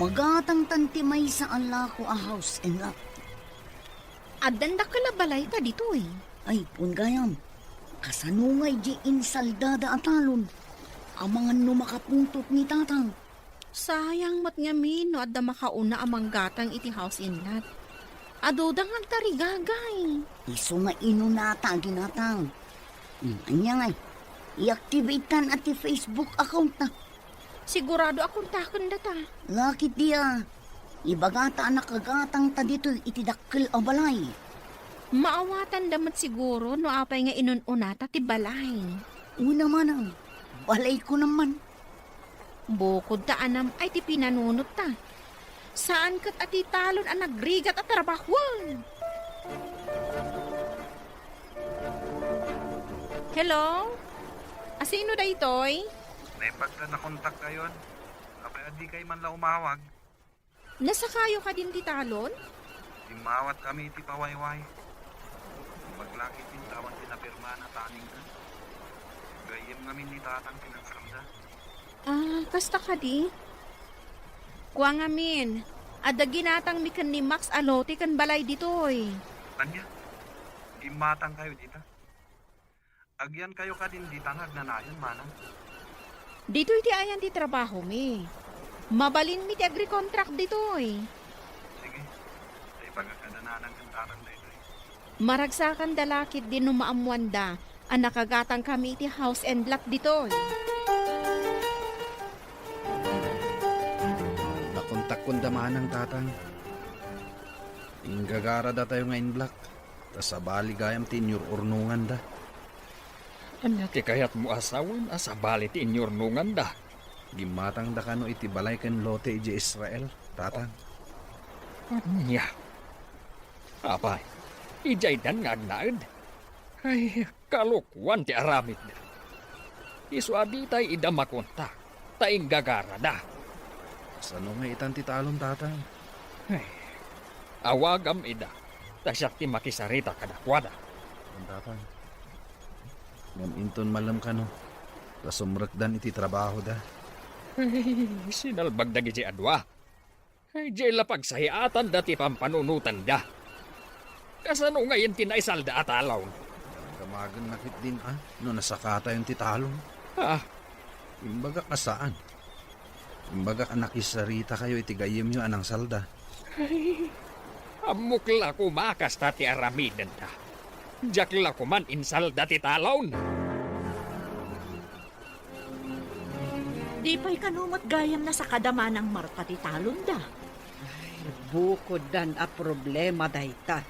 Magatang tanti may sa ala ko a house and lot. Addan da kalabalay ka ditoy. Ay, pungayam. Kasanungay di insaldada at talon. Ang mga numakapuntot ni tatang. Sayang mat nga min no adda makauna amang gatang iti house in lot. Adodang agtarigagay. Iso nga inunata ginatang. Anya ngay. I-activatean at Facebook account na. Sigurado akong takon data. Lakit dia. Ibagata nakagatang ta dito itidakkel a balay. Maawatan damat siguro no apay nga inununata ti balay. Una manang. Balay ko naman. Bukod ta anam ay ti pinanunot ta. Saan kat ati talon ang nagrigat at trabahwan? Hello? Asino da itoy? Naipagka na kontak kayon. Apay adi kay man la umawag. Nasa kayo ka din ti talon? Timawat kami iti pawayway. Paglakit yung tawan tinapirma na taning ka. Gayem ngamin ni tatang pinagsaramda. Kasta ka di? Kuwa ngamin, ada ginatang mi kan ni Max Alote kan balay ditoy. Anya, imatang kayo dita. Agyan kayo ka din dita nagnanayon manang. Ditoy ti ayan ti trabaho mi. Mabalin mi ti agri-contract ditoy. Sige, ay pagkakadananan ng tarang na ito. Maragsakan dalakit din no maamuanda ang nakagatang kami ti house and lot ditoy. Nakontak kong damanang tatang. Inggagara da tayo ngayon black. Tas sa baligayam tinyur urnungan da. Anya ti kayat mo asawin asa bali ti inyornungan da. Gimatang da kano iti balay ken lote iti Israel, tatang. Anya. Apay, ijay dan nga agnaed. Ay, kalukwan ti aramid da. Isu aditay ida makonta, taing gagara da. Sano nga itan ti talon, tatang? Ay, awagam ida, tasyak ti makisarita kadakwada. Ang tatang. Ngam inton malam kano. Kasumrekdan iti trabaho da. Ay, sinalbag da giti adwa. Ay, jay lapag sahiatan dati pampanunutan da. Kasano ngayon tinaisalda at alaw? Gamagan nakit din no nasakata yung titalon. Ah, Imbaga ka saan? Imbaga ka nakisarita kayo iti gayem nyo anang salda. amukla ko makas tati aramidan da. Jakla ko man insalda ti talaw. Di pa'y kanumot gayam na sa kadama ng marka ti talon da. Bukod dan a problema dayta.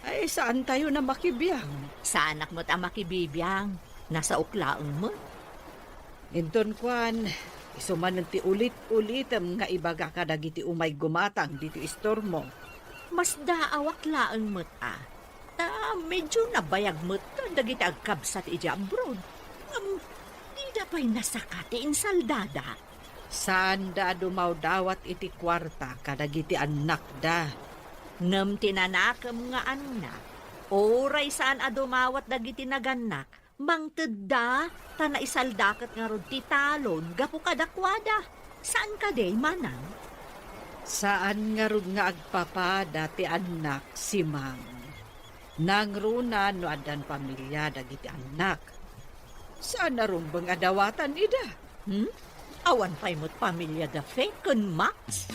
Ay, saan tayo na makibiyang? Sa anak mo't ang makibibiyang, nasa uklaang mo. Inton kwan, isuman ti ulit-ulitem nga ibaga ka dagiti umay gumatang dito istormo. Mas daawak laang mo't medyo nabayag mo't dagiti agkabsat iti abroad. Di da pa'y nasakatiin saldada. Saan da dumaw dawat iti kwarta kadagiti anak da. Ngam tinanakam nga anak, oray saan adumawat dagiti naganak, mangtedda, tana isaldakat nga rod ti talon, gapu kadakwada. Saan ka day manang? Saan nga rod nga agpapada ti anak si Mang? Nangruna no adan pamilya dagiti anak. Saan na ron bang adawatan ida? Awan pa'y mo't pamilya da fekon Max.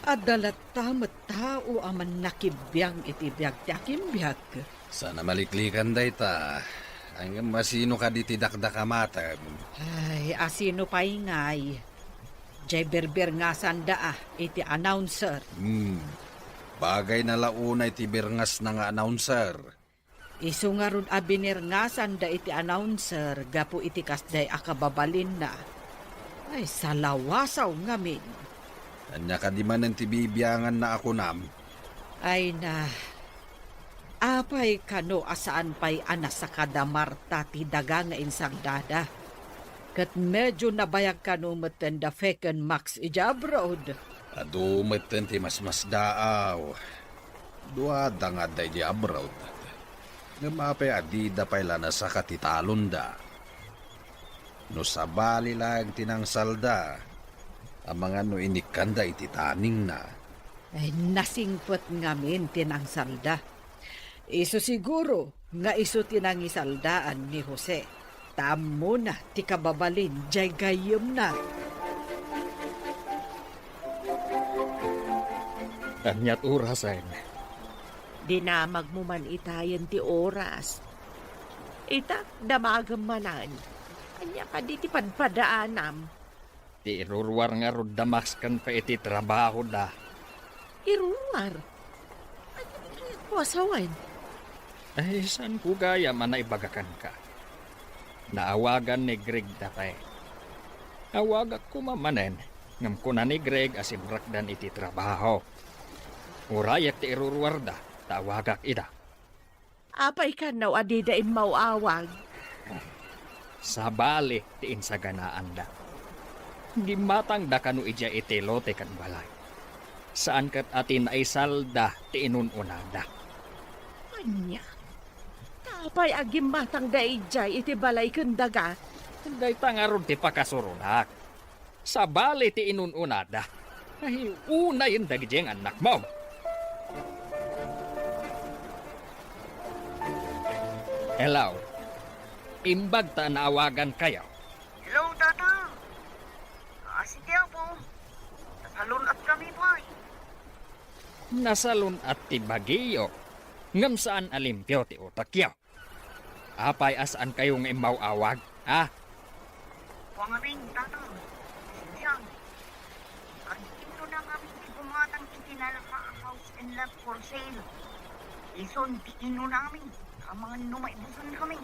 Adalat tamat tao aman nakibiyang iti biyag ti akimbiyag. Sana maliklikan day ta. Hanggang masino ka di tidakdakamata. Ay, asino pa ingay. Jay berber nga sanda iti announcer. Bagay na launay ti birngas na nga announcer. Isu nga ron abinir nga sanda iti announcer, gapu iti kasday akababalin na. Ay, salawasaw ngamin. Anya ka di man ang tibibiyangan na ako nam. Ay na, apay kano asaan pa'y anas sa kadamarta ti daga nga insagdada. Kat medyo nabayag kano matenda feken Max ija abroad. Adumeten ti mas daaw. Duada nga day di abroad. Ngamapay adida pa'y lana sa katitalon da. No sabali lang tinang salda. Ang mga no inikanda iti taning na. Ay nasingpot ngamin tinang salda. Iso siguro nga iso tinang isaldaan ni Jose. Tamo na ti kababalin jay gayom na. Anyat urasan. Dinamag mo man itayan ti oras. Itak damagam manan. Anya ka di ti padpadaanam. Ti irurwar nga rod damas kan pa iti trabaho da. Iruwar. Anya ko asawan. Ay, saan ko gaya man na ibagakan ka? Naawagan ni Greg datay. Awagak ko mamanen, ngam ko na ni Greg asimrakdan iti trabaho. Urayak ti irurwar da, tawagak ida. Apay ka naw adidain mauawag. Sa bali ti insaganaan da. Gimatang da kanu ija iti lote kan balay. Saan kat atin ay salda ti inununada. Anya. Kapay agim matang daijay iti balay kundaga. Day tangaron ti pakasurunak. Sa bali ti inununada. Ay, una yung dagijeng anak mo. Hello. Imbag ta naawagan kayo. Hello, Tata. Sige po. Nasalun at kami po ay. Nasalun at ti Baguio. Ngam saan alimpyo ti utakyo. Apay asaan kayong imaw awag, ha? Pangaming, Tata. Siyang. Ang ito na kami ti bumatang itinala ka house and lot for sale. Ison, tiino namin. Ang mga numaibusan kami.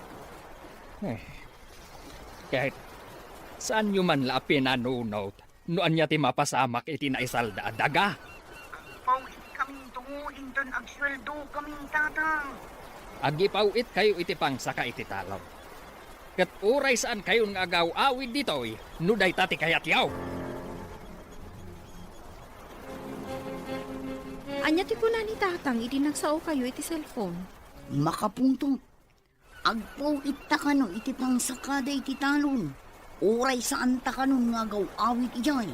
Kahit saan nyo man la pinanunot, noan niya ti mapasamak iti naisalda daga. Paulit kami tunguin doon ang sweldo kaming tatang. Agipawit kayo iti pangsaka iti talaw. Kat uray saan kayo nga agaw-awid ditoy, nuday tati kayat yaw. Anya ti kuna ni tatang, iti nagsao kayo iti cellphone. Makapuntong. Agpaw ita kano iti pangsakada iti talon. Oray saan ta kanon nga gaw awit ijay.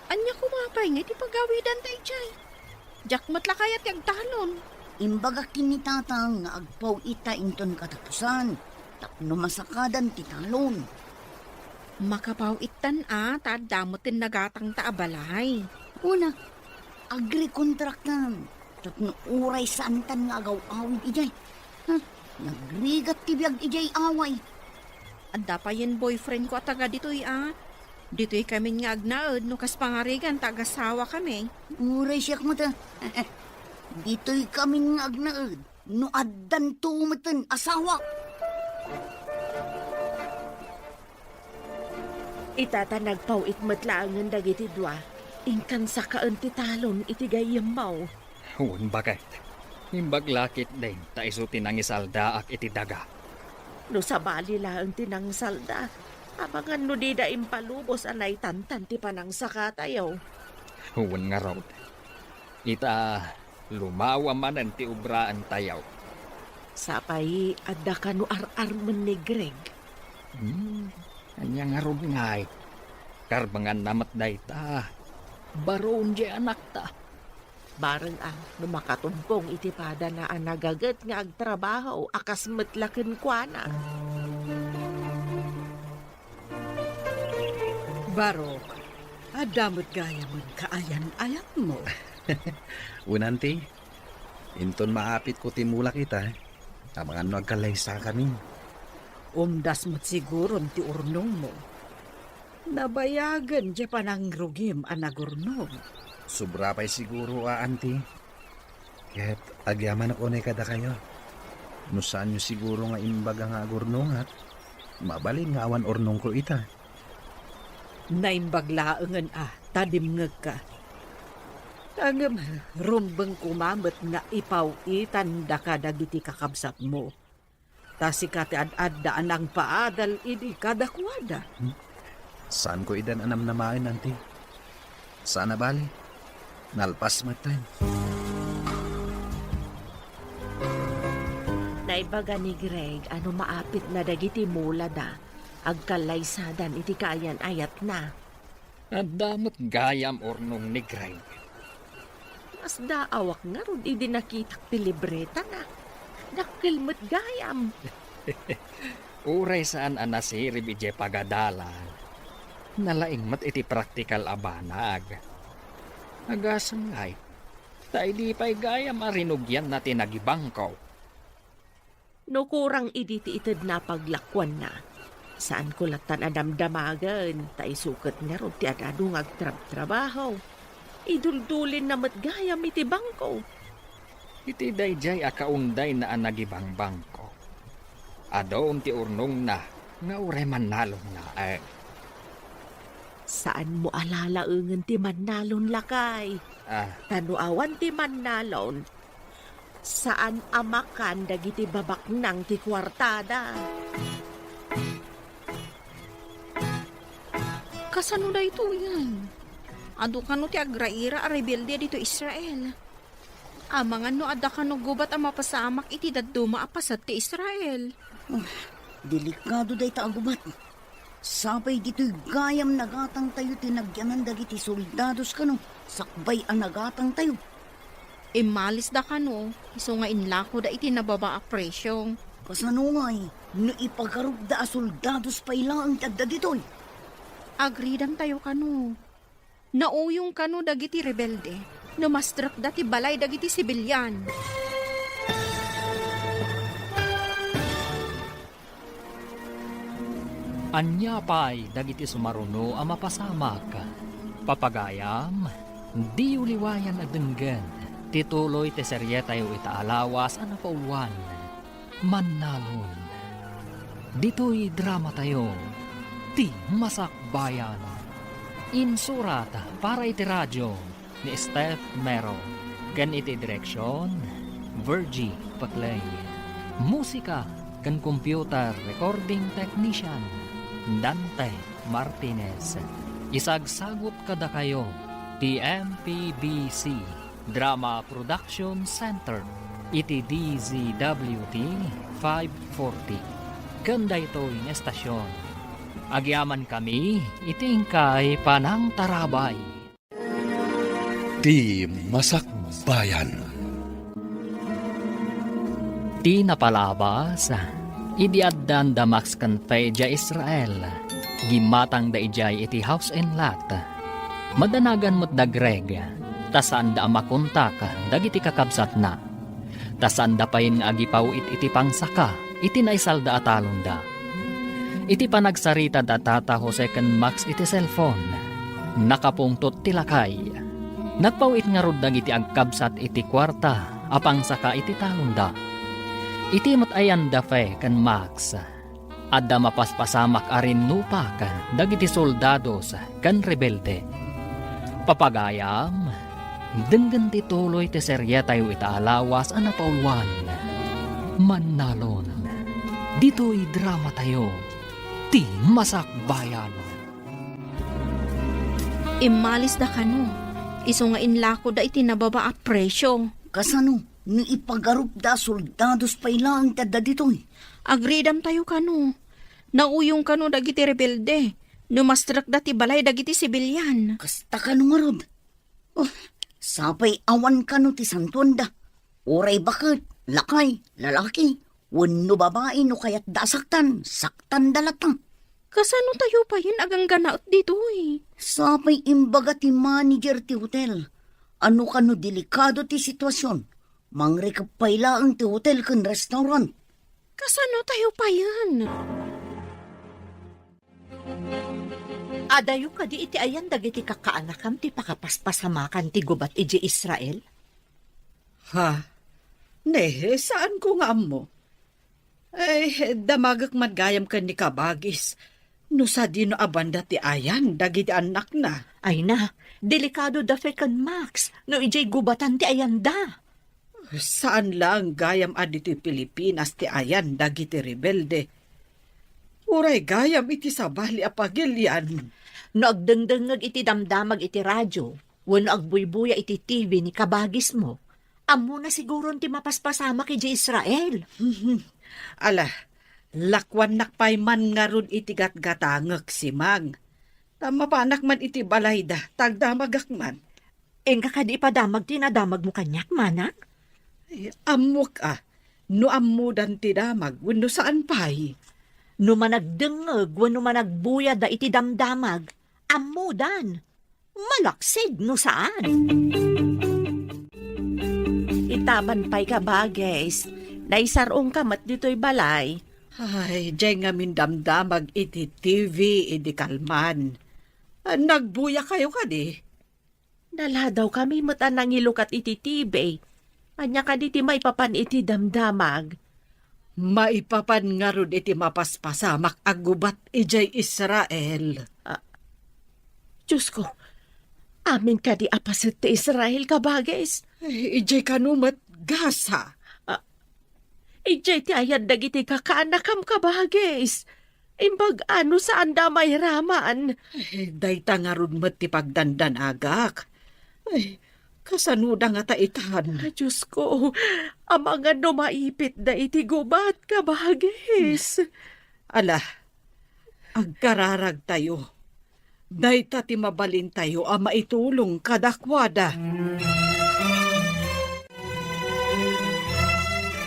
Anya kumapay nga iti pagawidan tayo jay. Jak matla kayat yung talon. Imbaga kini tatang nga agpaw ita inton katapusan. Tapno masakadan ti talon. Makapawitan tadamotin nagatang taabalay. Una, agri-kontraktan. Tapno oray saan tan nga gaw awit ijay. Nagrigat tibiyag ijay away. Anda pa yan boyfriend ko at taga dito'y Dito'y kami nga agnaod no kas pangarigan tagasawa kami. Uray siyak mo ta. Dito'y kami nga agnaod. No addan tumatan asawa. Itata nagpawit matlaangan dagiti dua. Ingkan sa kaan ti talon iti gayamaw. Huwag bakit. Imbaglakit din, taisutin ang isalda ak iti daga. No sa bali laang tinang salda. Abangan no di da impalubos anay tantan ti panang sakatayaw. Huwag nga raw. Ita, lumawa man ang ti ubraan tayaw. Sapay, adda ka no ar-ar man ni Greg. Anya nga raw ngay. Karbangan namat day ta. Baron di anak ta. Barang no makatumpong itipada na ang nagagat nga agtrabaho akas matlakin kwa na. Baro, adamot gaya mo kaayan-ayan mo. Unanti, inton maapit ko timula kita. Abangan no agkalay sa kami. Umdas mo't siguro ti urnong mo. Nabayagan di pa ng rugim anagurnong. Sobra pa'y siguro anti. Kaya't agyaman ako na kada kayo. No saan nyo siguro nga imbaga nga agurnong at mabalin nga awan ornong ko ita. Naimbaglaangan tadimngag ka. Angam, rumbang kumamot nga ipawitan da ka dagiti kakabsat mo. Tasi ka ti ad-ad daan ang paadal idi kadakwada. Saan ko idan anam na main anti? Sana bali? Nalpas matan. Naibaga ni Greg ano maapit na dagiti mula da. Agkalaysadan iti kaayan ayat na. At damot gayam ornong ni Greg. Mas daawak nga ron idi nakitak ti libreta na. Nakilmat gayam. Uray saan anasirib ije pagadalan. Nalaing mat iti praktikal abanag. Agasang ngay, tayo di pa'y gaya marinugyan na tinagibangkaw. No kurang idi ti itid na paglakwan na. Saan ko latan adamdamagan, tayo sukat nga ron ti adadong agtrab-trabaho. Iduldulin na matgayam iti bangko. Iti dayjay akaunday na anagibangbangko. Adom ti urnong na, nga uray manalong na Saan mo alalaengan ti mannalon lakay? Tanuawan ti mannalon. Saan amakan dagiti babak nang ti kwartada? Kasano da ito yan? Ado ka no ti agraira a rebelde dito Israel. Amangan no adda ka no gubat ang mapasamak iti daduma apasat ti Israel. Delikado day ta agubat. Sapay dito'y gayam nagatang tayo tinagyanan dagiti soldados kano. Sakbay ang nagatang tayo. Imalis da ka no. Iso nga inlako da iti nababa a presyong. Kasano nga no ipagkarog da a soldados pa ilang tagda dito'y. Agridang tayo ka no. Nauyong ka no dagiti rebelde. Namastrak dati balay dagiti sibilyan. Anya pa'y dagiti sumaruno ang mapasamak. Papagayam, di uliwayan agdenggan. Tituloy ti serye tayo itaalawas ang napauluan. Manalon. Dito'y drama tayo. Ti Masakbayan. Insurat para iti radyo ni Steph Mero. Kan iti direksyon, Virgie Paclay. Musika kan computer recording technician, Dante Martinez. Isagsagot kada kayo, TMPBC Drama Production Center, iti DZWT 540. Kanda ito'y estasyon. Agyaman kami, itingkay panang tarabay. Ti Masakbayan. Ti napalabas, idiaddan da Max Canfeja Israel, gimatang da ijay iti house and lot. Madanagan mo't da Greg, tasaan da makontak, dagiti kakabsat na. Tasaan da payin agipaw iti pangsaka, iti naisal da atalon da. Iti panagsarita da tata Jose ken Max iti cellphone, nakapungtot tilakay. Nagpawit nga rod dagiti agkabsat iti kwarta, apang saka iti talon da. Iti matayan da fe kan Max. Adda mapaspasamak arin nupak dagiti soldados kan rebelde. Papagayam, denggan tituloy ti serye tayo itaalawas ang napauluan. Manalon. Dito'y drama tayo. Ti Masakbayan. Imalis da kano. Iso nga inlako da iti nababa a presyo. Kasano, ni ipagarup da soldados pa ilang tada dito'y. Agridam tayo kano. Nauyong kano dagiti rebelde. Numastrak dati balay dagiti sibilyan. Kasta ka nung arod. Oh, sapay awan ka no ti santuanda. Oray bakit, lakay, lalaki, wano babae no kayat dasaktan, saktan dalatang. Kasano tayo pa yun agang ganaot dito eh. Sapay imbaga ti manager ti hotel. Ano ka no delikado ti sitwasyon. Mangrekap pailaan ti hotel kan restaurant. Kasano tayo pa yan? Adayo ka di iti ayan dagiti kakaanakam ti pakapaspasamakan ti gubat iji Israel? Ha? Nehe, saan ko nga mo? Ay, damagak madgayam ka ni kabagis. No sa dino abanda ti ayan, dagiti anak na. Ay na, delikado da fe kan Max, no ijay gubatan ti ayan da. Saan lang gayam aditi Pilipinas ti ayan, dagiti rebelde. Uray gayam iti sabali apagilyan. No agdengdengag iti damdamag iti radyo, wano agbuybuya iti TV ni kabagis mo, amo na siguro ti mapaspasama kay Israel. Ala, lakwan nakpay man nga ron iti gatgatangag si Mang. Tama pa anak man iti balayda, tagdamagak man. Engka ka di padamag tinadamag mo kanyak, manak? Ay, amok no amudan ti damag, wano saan pa'y? No managdengeg, wano managbuya da iti damdamag, amudan. Malaksid no saan? Itaman pa'y ka bagay. Naisarong kamat dito'y balay. Ay, dyan nga min damdamag iti TV, iti kalman. Nagbuya kayo ka di. Nala daw kami mata nang ilukat iti tibay. Anya ka diti may papan iti damdamag. Maipapan nga ron iti mapaspasamak agubat ijay Israel. Diyos ko, amin ka di apasit ti Israel ka bagay. Ay, ijay kanumat gasa. Ijay ti ayan dagiti kakaanakam ka bagay. Imbag ano saan da may raman. Ay, dayta nga ron mat ti pagdandan agak. Ay, kasanuda nga taitan. Diyos ko, amang ano maipit da iti gubat ka bagis. Ala, agkararag tayo. Dayta ti mabalin tayo a maitulong kadakwada.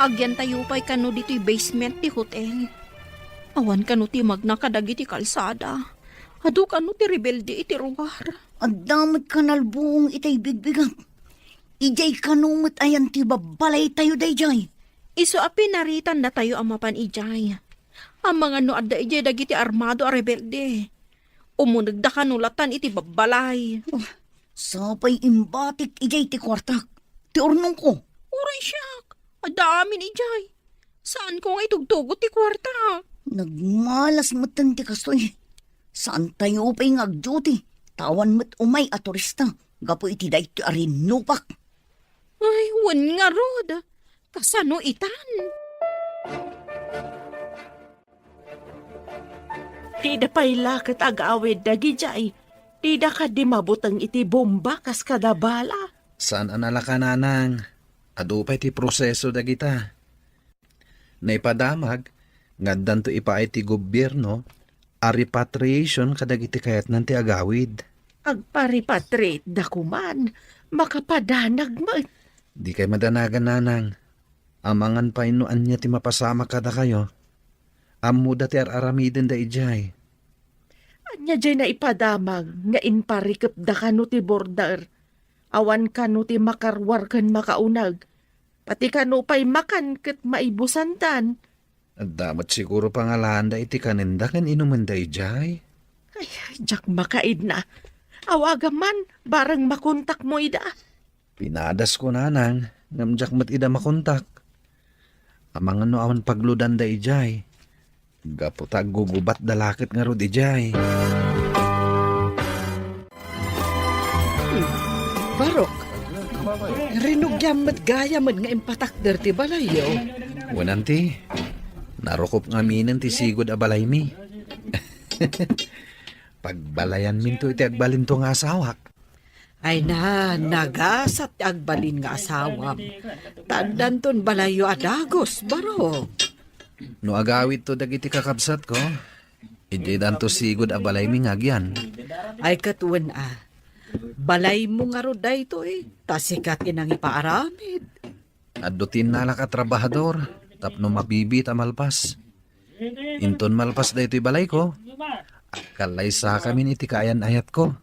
Agyan tayo pa'y kano dito'y basement ti hotel. Awan kano ti magna kadagi ti kalsada. Adu kano ti rebelde iti ruwar. Adamot kanalbuong itay bigbigat. Ijay kanumot ayan ti babalay tayo dayjay. Iso api naritan na tayo ang mapan ijay. Ang mga no adda ijay dagiti armado a rebelde. Umunag da kanulatan iti babalay. Sapay imbatik ijay ti kwartak. ti ornong ko. Uray siyak. Adami ni Jay. Saan ko nga itugtugot ti kwarta? Nagmalas matan ti kastoy. Saan tayo pa'y ngag-duty? Tawan mo't umay a turista. Gapo iti da iti arin nupak. Ay, wan nga rod. Kasano itan? Tida pa'y lakat ag-awid dagi jay. Tida ka di mabutang iti bomba kas kadabala. Saan anala ka nanang? Adupay ti proseso dagita. Naipadamag, ngaddan to ipaay ti gobyerno, a repatriation kadagiti kayat nan ti agawid. Agparipatrate da kuman. Makapadanag mo. Di kay madanagan nanang. Amangan pa inuan niya ti mapasama kada kayo. Amuda ti aramiden da ijay. Anya jay na ipadamag nga inparikap da kano ti border. Awan kano ti makarwar kan makaunag. Pati kano pa'y makan kat maibusantan. At damat siguro pangalaan da iti kaninda kan inuman da ijay. Ay, jak makaid na. Awagam man, barang makontak mo ida. Pinadas ko nanang, ngamjak mat ida makontak. Amangan no awan pagludan da ijay. Gaputag gugubat dalakit nga ro ijay. Barok, rinugyam mat gaya man nga impatakder ti balayo. Wananti, narukop nga minen ti sigod a balay mi. Pagbalayan min to iti agbalin to nga asawak. Ay na, nagasat ti agbalin nga asawam. Tandan ton balayo adagos, barok. No agawid to dagiti kakabsat ko, iti danto sigod a balay mi ngagyan. Ay katuwan balay mo nga ro dayto tasikat inang ipaaramid. Adutin nala ka trabahador, tapno mabibit a malpas. Inton malpas dayto'y balay ko, kalay sa kami iti kayan ayat ko.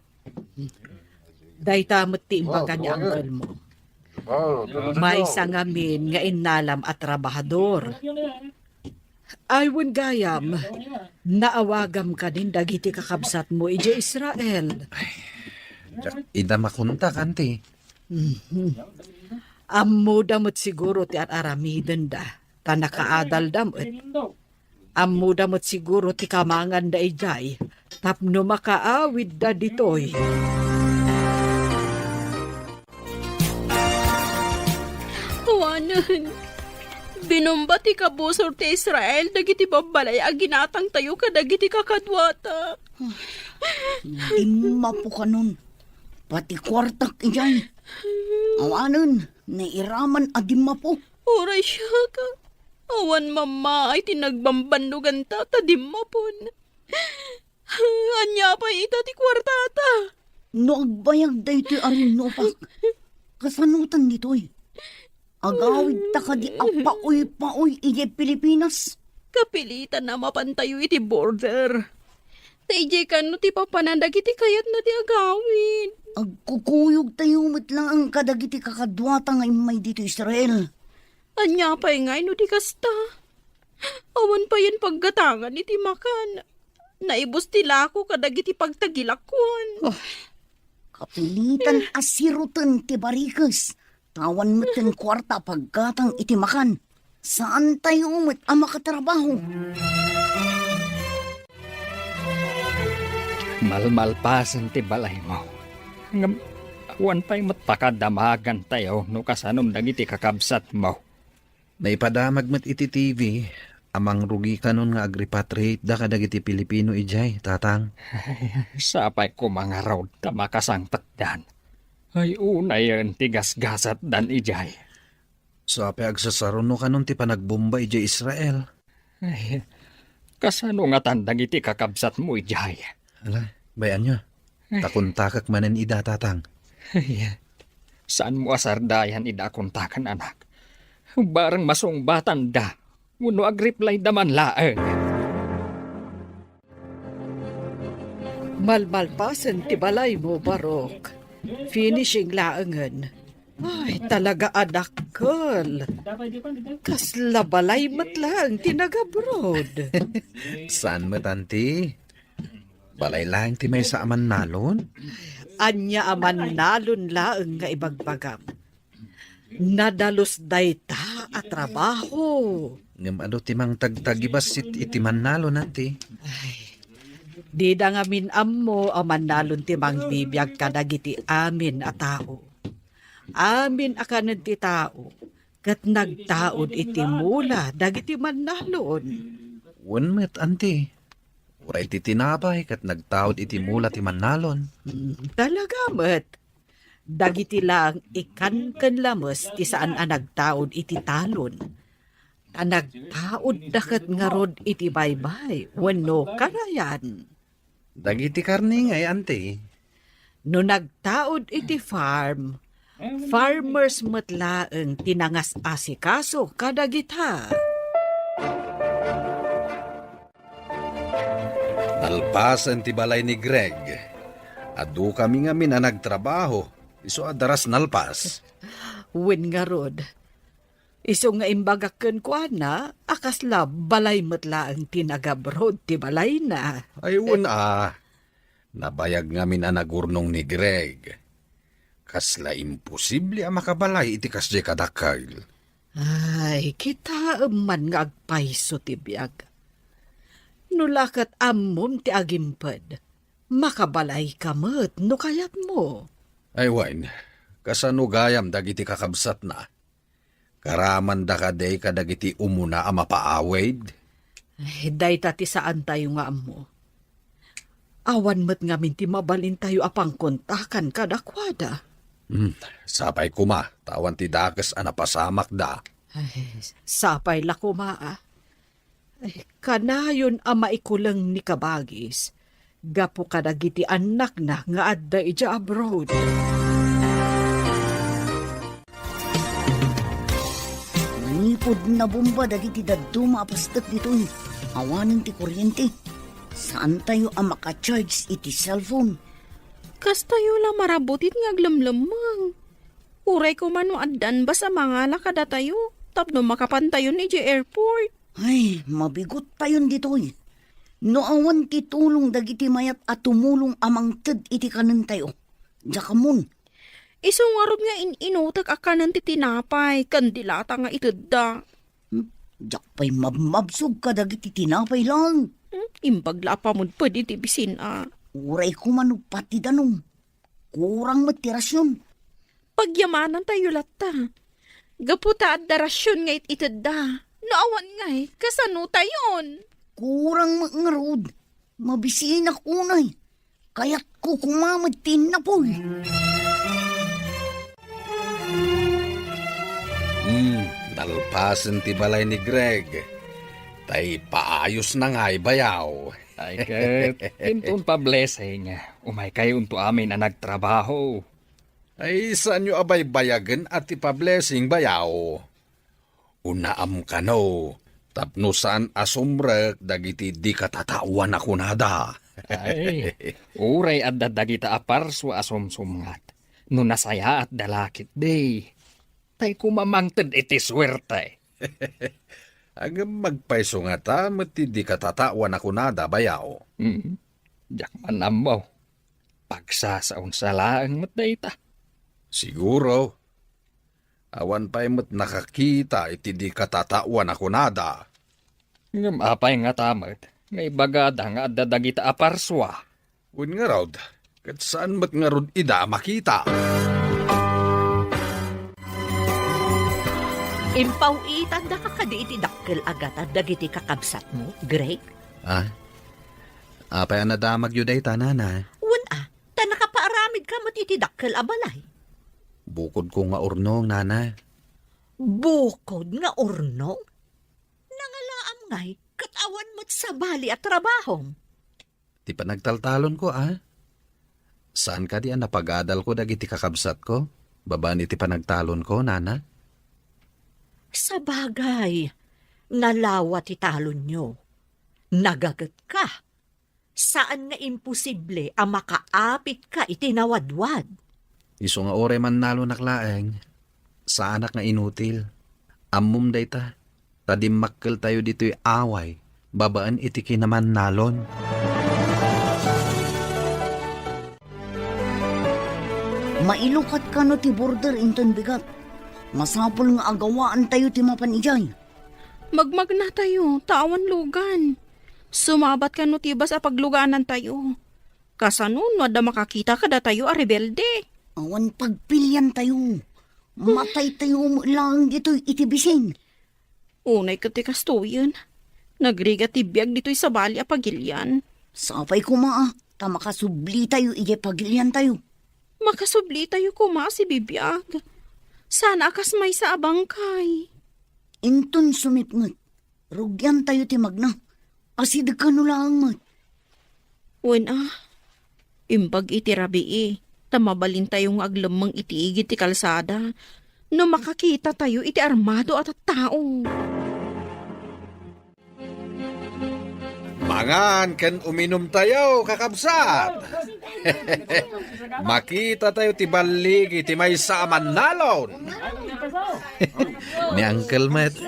Dayta mo't ti imbaga ni uncle mo. May sangamin nga inalam at trabahador. Aywan gayam, naawagam ka din dagiti kakabsat mo ije Israel. Ida makunta kanti. Ammo damot siguro ti aramiden da, ta nakaadal damot. Ammo damot siguro ti kamangan da ijay, tapno makaawid da ditoy. Awanan. Binomba ti kabusor ti Israel dagiti babalay a ginatang tayo kadagiti kakadwata. Di mapo ka nun. Pati kwartak ijay. Awanan, nairaman adim mapo. Oray siya ka. Awan mama ay tinagbambandugan ta tadimapon. Anya pa ita ti kwartata. No agbayag da ito'y arin nupak. Kasanutan dito'y. Agawid ta ka di apaoy-paoy ije Pilipinas. Kapilitan na mapantayo iti border. Taijay kano ti papanandag iti kayat na ti agawin. Agkukuyog tayo lang ang kadagiti kakadwata ngay may dito Israel. Anya pa ngay no di kasta. Awan pa yan paggatangan iti makan. Naibos ti lako kadagiti pagtagilakwan. Kapilitan asirutan ti barikas. Tawan mo tin kwarta paggatang iti makan. Saan tayo umit ang makatrabaho? Malmalpasan ti balay mo. Ngam, awan pa'y matpakadamagan tayo no kasanom dagiti kakabsat mo. Naipadamag mat iti TV, amang rugi ka nun nga agrepatriate da kadagiti Pilipino ijay, tatang. Sapay ko mga road ta makasangpatdan. Ay unay yan tigasgasat dan ijay. So apay agsasaruno ka nun ti panagbomba ijay Israel. Ay, kasano nga tandang iti kakabsat mo ijay. Ala, bayan nyo. Takuntakak manen ida, tatang. Ay, saan mo asardayan ida kontakan anak? Barang masungbatan da. Uno agreply daman laeng. Malmalpasan ti balay mo, Barok. Finishing laangan. Ay, talaga adakkel. Kasla balay matlang tinagabroad. Saan mo, tanti? Balay lang ti may sa aman nalon? Anya aman nalon laeng nga ibagbagam. Nadalos dayta at trabaho. Ngam ano timang tagtagibas iti manalo nanti. Di da ngamin ammo o manalon ti mangbibiyag ka dagiti amin a tao. Amin akanan ti tao, kat nagtaod iti mula dagiti manalon. Wan met anti. Uray ti tinapay kat nagtaod iti mula ti manalon. Talaga met. Dagiti lang ikan lamos ti saan a nagtaod iti talon. Ta nagtaod dakat ngarod iti baybay, wano kanayan. Dagiti karni ngay anti. No nagtaod iti farm, farmers matlaeng tinangas asikaso kadagita. Nalpasan ti balay ni Greg. Adu kami nga na nagtrabaho. Iso adaras nalpas. Wen nga rod. Iso nga imbagaken ko na, akasla balay matlaeng tinagabrod ti balay na. Ayun nabayag ngamin ang nagurnong ni Greg. Kasla imposible ang makabalay iti kasdi kadakal. Ay, kita man nga agpaiso ti biyag. Nulakat ammom ti agimpad, makabalay kamet no kayat mo. Ay wain, kasano gayam dagiti kakabsat na. Karaman da kaday kadagiti umuna ang mapaawid. Ay, day tati saan tayo nga ammo. Awan met nga minti mabalin tayo apang kontakan kadakwada. Sapay kuma, tawan ti dakas anapasamak da. Ay, sapay lakumaa. Ay, kanayon ang maikulang ni kabagis. Gapo kadagiti anak na nga adda ija abroad. Nipod na bomba dagiti dadto maapastak ditoy. Awanin ti kuryente. Saan tayo ang makacharge iti cellphone? Kas tayo lang marabutit nga aglamlamang. Uray ko man no addan ba sa mga lakada tayo? Tapno makapantayon ni airport. Ay, mabigot tayon ditoy. No awan ti tulong dagiti mayat at tumulong amang ted iti kanan tayo. Jakamun. Isungarod nga inutag akanan ti tinapay, kandilata nga itudda. Jakpay mabmabsog ka dagiti tinapay lang. Imbagla pa mo pwede ti bisin Uray ko man pati danong. Kurang matirasyon. Pagyamanan tayo lata. Gaputa at darasyon nga itudda. Naawan nga kasano tayon? Kurang mangarod. Mabisiin ako unay. Kaya't ko kumamatin na po. Nalpasan ti balay ni Greg. Tay paayos na nga'y bayaw. Ay ket, intun pa blessing. Umay kayo unto amin na nagtrabaho. Ay saan nyo abay bayagan at ipa-blessing bayaw? Unaam ka no. Tapno saan asumrek dagiti di katatawan ako nada. Ay, uray at dadagita aparswa asumsumngat. No nasaya at dalakit day. Tay kumamangted iti swerte. Ang magpaiso nga ta, mati di katatawan ako nada bayaw. Diyak manamaw. Pagsasaon sa laang matday ta. Siguro. Awan pa'y mat nakakita iti di katatawan ako nada. Ngam apay nga tamat. Ngay bagada nga dadagita aparswa. Un nga raw, kat saan mat nga rod ida makita? Impawitan da ka kadi iti dakkel agat at dagiti kakabsat mo, Greg? Apay ang nadamag yun ay tanana. Ta nakapaaramid ka mat iti dakkel abalay. Bukod ko nga urnong, nana. Bukod nga ornong? Nangalaam ngay, katawan mo't sa bali at trabahom. Ti pa nagtaltalon ko, Saan ka di napagadal ko dagiti kakabsat ko? Babaan iti panagtalon ko, nana? Sa bagay, nalawa ti talon nyo. Nagagat ka. Saan nga imposible ang makaapit ka itinawadwad? Iso nga ore man nalo naklaeng. Sa anak nga inutil. Ammum day ta. Tadimakkel tayo dito'y away. Babaan iti kinaman nalon. Mailukat ka no ti border inton bigat. Masapol nga agawaan tayo ti mapanijay. Magmagna tayo, tawan lugan. Sumabat ka no tibas a pagluganan tayo. Kasanun, wada makakita kada tayo a rebelde. Awan pagpilyan tayo. Matay tayo mo lang dito itibising. Unay katikas to yun. Nagriga tibiyag dito'y sa bali a pagilyan. Sapay ko maa, tamakasubli tayo ije pagilyan tayo. Makasubli tayo kuma si bibiyag. Sana akas may sa abangkay. Inton sumitngot, rugyan tayo ti magna. Asidag ka no lang mat. Imbag iti rabi tamabalin tayong aglamang itiigit ti kalsada. No makakita tayo iti armado at tao. Mangan ken uminom tayo, kakabsat. Makita tayo ti balig iti may saaman nalon. Ni Uncle Matt,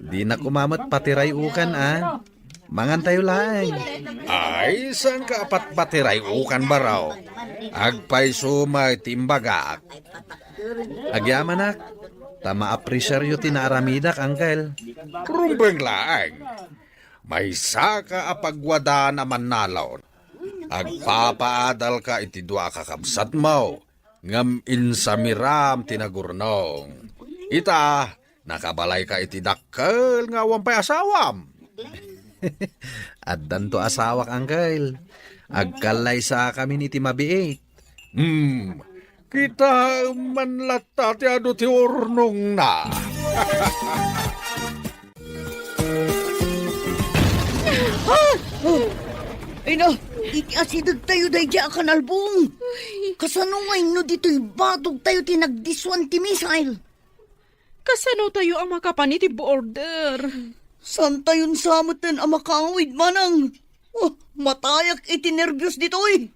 di na kumamot patiray ukan Mangan tayo lang. Ay, saan ka apat patiray ukan baraw? Agpay sumay timbagak. Agyaman tama apresyaryo tinaaramidak, Uncle. Rumbeng lang. May saka apagwada naman nalaon. Agpapaadal ka iti dua kakabsat mo. Ngam insamiram tinagurnong. Ita, nakabalay ka iti dakkel nga wampay asawam. At danto asawak, Uncle. Agkalay sa kami ni ti mabiit. Kita manlata ti ado ti urnong na. Ay na, iti asidag tayo dahi di akan albong. Kasano ngayon no dito'y batog tayo tinagdiswan ti missile. Kasano tayo ang makapaniti border? Saan tayon samutan ang makawid manang? Matayak iti nervyos dito'y.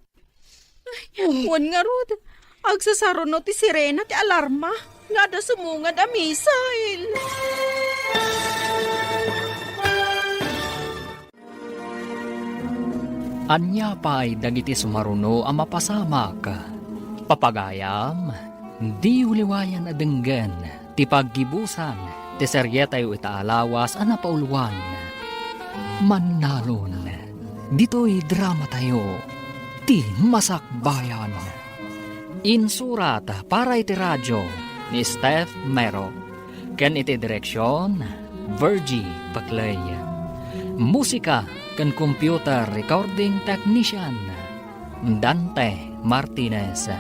Wan nga rod, agsasaro no ti sirena ti alarma. Nga da sumungad a missile. Anya pa ay dagiti sumaruno ang mapasamak. Papagayam, di uliwayan adenggan, ti paggibusan, ti seryetayo itaalawas ang napauluan. Mannalon, dito'y drama tayo, ti masakbayan. Insurat para iti radyo ni Steph Mero, ken iti direksyon, Virgie Baclay. Musika ken computer recording technician, Dante Martinez.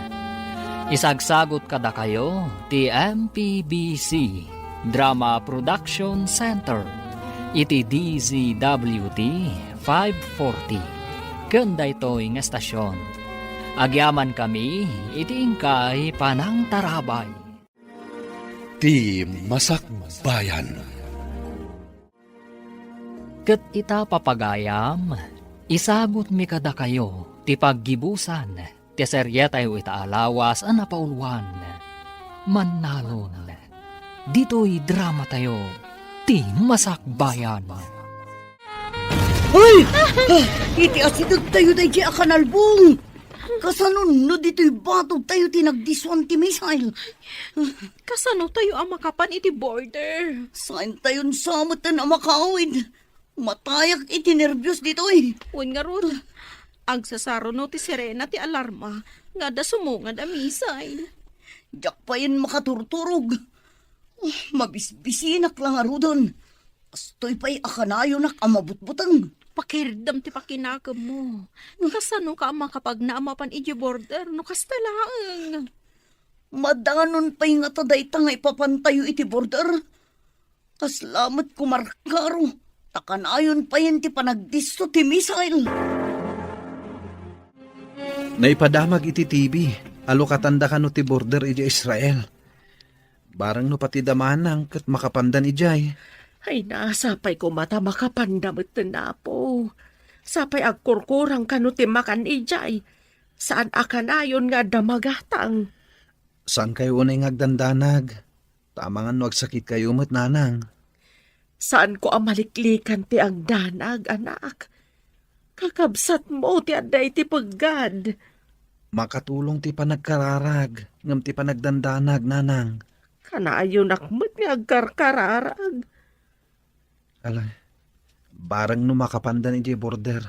Isagsagot kada kayo ti MPBC Drama Production Center iti DZWT 540 ken daytoy nga estasyon. Agyaman kami iti ingkay Panang Tarabay. Ti Masakbayan. Ket ita papagayam, isagot mi kada kayo, ti paggibusan, ti seryetayo itaalawas ang napauluan. Mannalon, dito'y drama tayo, ti masakbayan. Ay! Iti asidag tayo dahi akan albong. Kasanon no dito'y batog tayo tinagdiswan ti missile. Kasano tayo ang makapan iti border? Saan tayon samutan ang makawid? Matayak iti nervyos dito'y. Wan nga rod, agsasaro no ti sirena ti alarma. Nga da sumungad a missile. Diyak pa yun makaturturog. Mabisbisinak lang arudon. Astoy pa'y akanayo nak amabutbutang. Pakirdam ti pakinagam mo. Kasano ka ang makapagnaamapan iti border no kastalaang. Madanon pa'y nga taday tanga ipapantayo iti border. Kaslamat kumarkaro. Takanayon pa yan ti panagdisto ti missile. Naipadamag iti TV. Alo katanda ka no ti border iti Israel. Barang no pati damanang kat makapandan ijay. Ay nasapay ko mata makapandamot na po. Sapay agkurkurang kano ti makan ijay. Saan akanayon nga damagatang. Saan kayo unay ngagdandanag? Tamangan no agsakit kayo mat nanang. Saan ko amaliklikan ti agdanag, anak? Kakabsat mo ti aday ti paggad. Makatulong ti panagkararag, ngam ti panagdandanag, nanang. Kanayo nakmet nga agkarkararag. Alay, barang no makapandan iti border.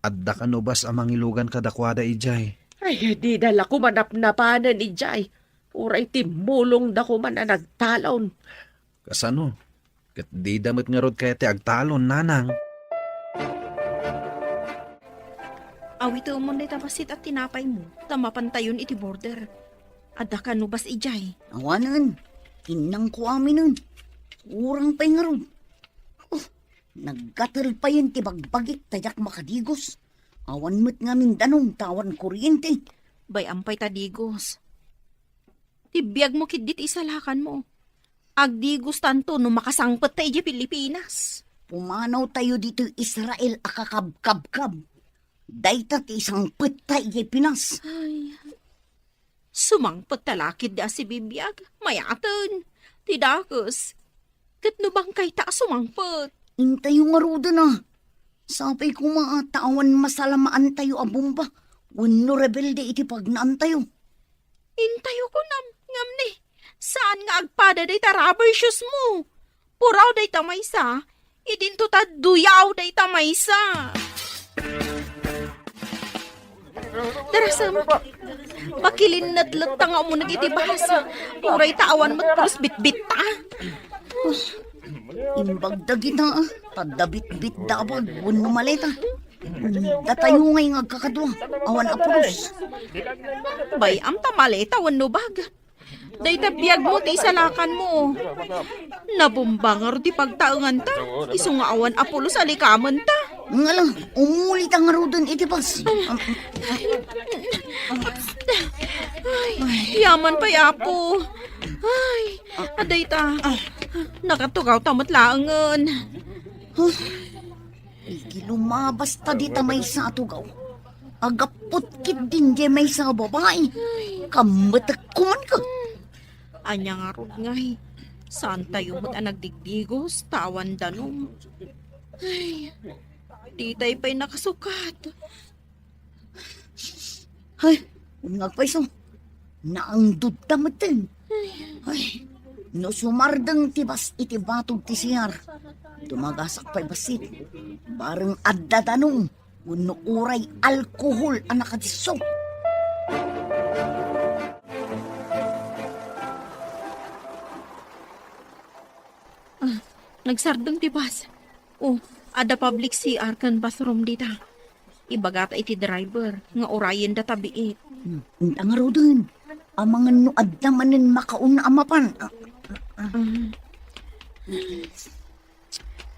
Adda ka no bas amang ilugan kadakwada ijay. Ay, di dala ko manapnapanan ijay. Uray timulong da ko man na nagtalon. Kasano? Kat di damit nga rod kaya ti agtalon, nanang. Awito mo na tapasit at tinapay mo. Tamapantayon iti border. Adda ka no bas ijay. Awanan, kinang ko amin nun. Urang pa'y nga ron. Oh, naggatal pa yun ti bagbagit tayak makadigos. Awan mo't nga Mindanong tawan kuryente. Bay ampay tadigos. Tibiyag mo kidit isalakan mo. Agdigos tanto no makasangpet tayo di Pilipinas. Pumanaw tayo dito Israel akakabkabkab. Dayta ti isang petay di Pinas. Ay, sumangpet talakid da si bibiyag. Mayatan. Tidakos. Kat no bang kay ta sumangpet. Intayo nga roda na. Sapay ko maatawan masalamaan tayo a bomba. Wano rebelde iti pagnaan tayo. Intayo ko ngam ni. Saan nga agpada day ta rubber shoes mo? Puraw day ta maysa. Idinto ta duyaw day ta maysa. Darasam, makilinadlat ta nga mo nagitibahas. Puray taawan mo't plus bit-bit ta. Imbagda kita tadabit-bit dabag wano maleta. Datayo ngay nga kakadwa. Awan apulos. Bay, am tamaleta wano bag. Day tabiyag mo ti isalakan mo. Nabumbangar di pagtaangan ta. Iso nga awan apulos alikaman ta. Nga lang, umulit ang rodan itipas. Yaman pa yapo. Ay, aday ta. Nakatugaw tamat laangan. Iki lumabas ta di ta may sa atugaw. Agapot kit din di may sa babae. Kamatak kuman ka. Anya nga rod ngay. Saan tayo mo't nagdigdigos, tawan danom. Ay, di tayo pa'y nakasukat. Ay, nagpaiso. Naangdod tamatin. Ay, no sumardang tibas iti batog ti siyar. Dumagasak pa'y basit. Barang adda tanong. Uno uray alkohol ang nakadiso. Nagsardong tibas. Oh, ada public CR kan bathroom dita. Ibagata iti driver, nga orayin da tabiit. Ang nga rodan. Ang mga nuad namanin makauna amapan.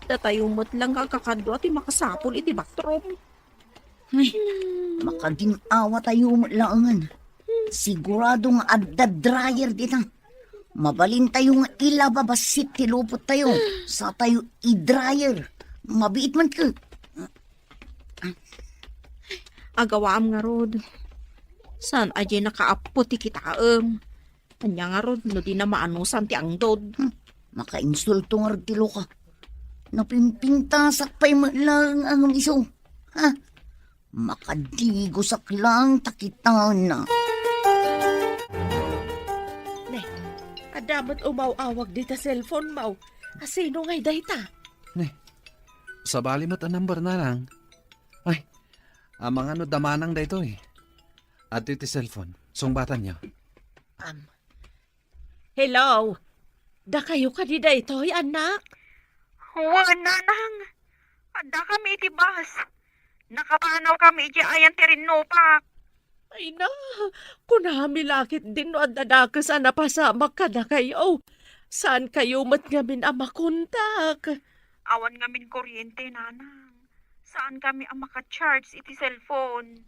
Datayumot lang kakakadwa ti makasapol iti bathroom. Ay, makadinawa tayo laangan. Sigurado nga adda dryer dita. Mabalin tayo nga ilababasit ti lupot tayo. Sa tayo i-dryer. Mabiit man ka. Agawaam nga rod. San aje nakaapo ti kitaam. Anya nga rod, no di na maanusan ti angdod. Makainsulto nga rin tilo ka. Napimpintasak pa'y lang ang iso. Ha? Makadigosak lang takitan na. Kadamot umaw-awag di ta cellphone maw. Asino ngay dayta? Sa bali mo't ang number na lang. Ay, ang mga no damanang da ito eh. At iti cellphone, sungbatan niyo. Hello? Da kayo ka di daytoy, anak? Huwag nanang. Ada kami iti bus. Nakapanaw kami iti ayan ti Rinnopak. Ay na, kunami lakit din no adadakas na pasama ka na kayo. Saan kayo mat ngamin ang makontak? Awan ngamin kuryente, nanang. Saan kami ang makacharge iti cellphone?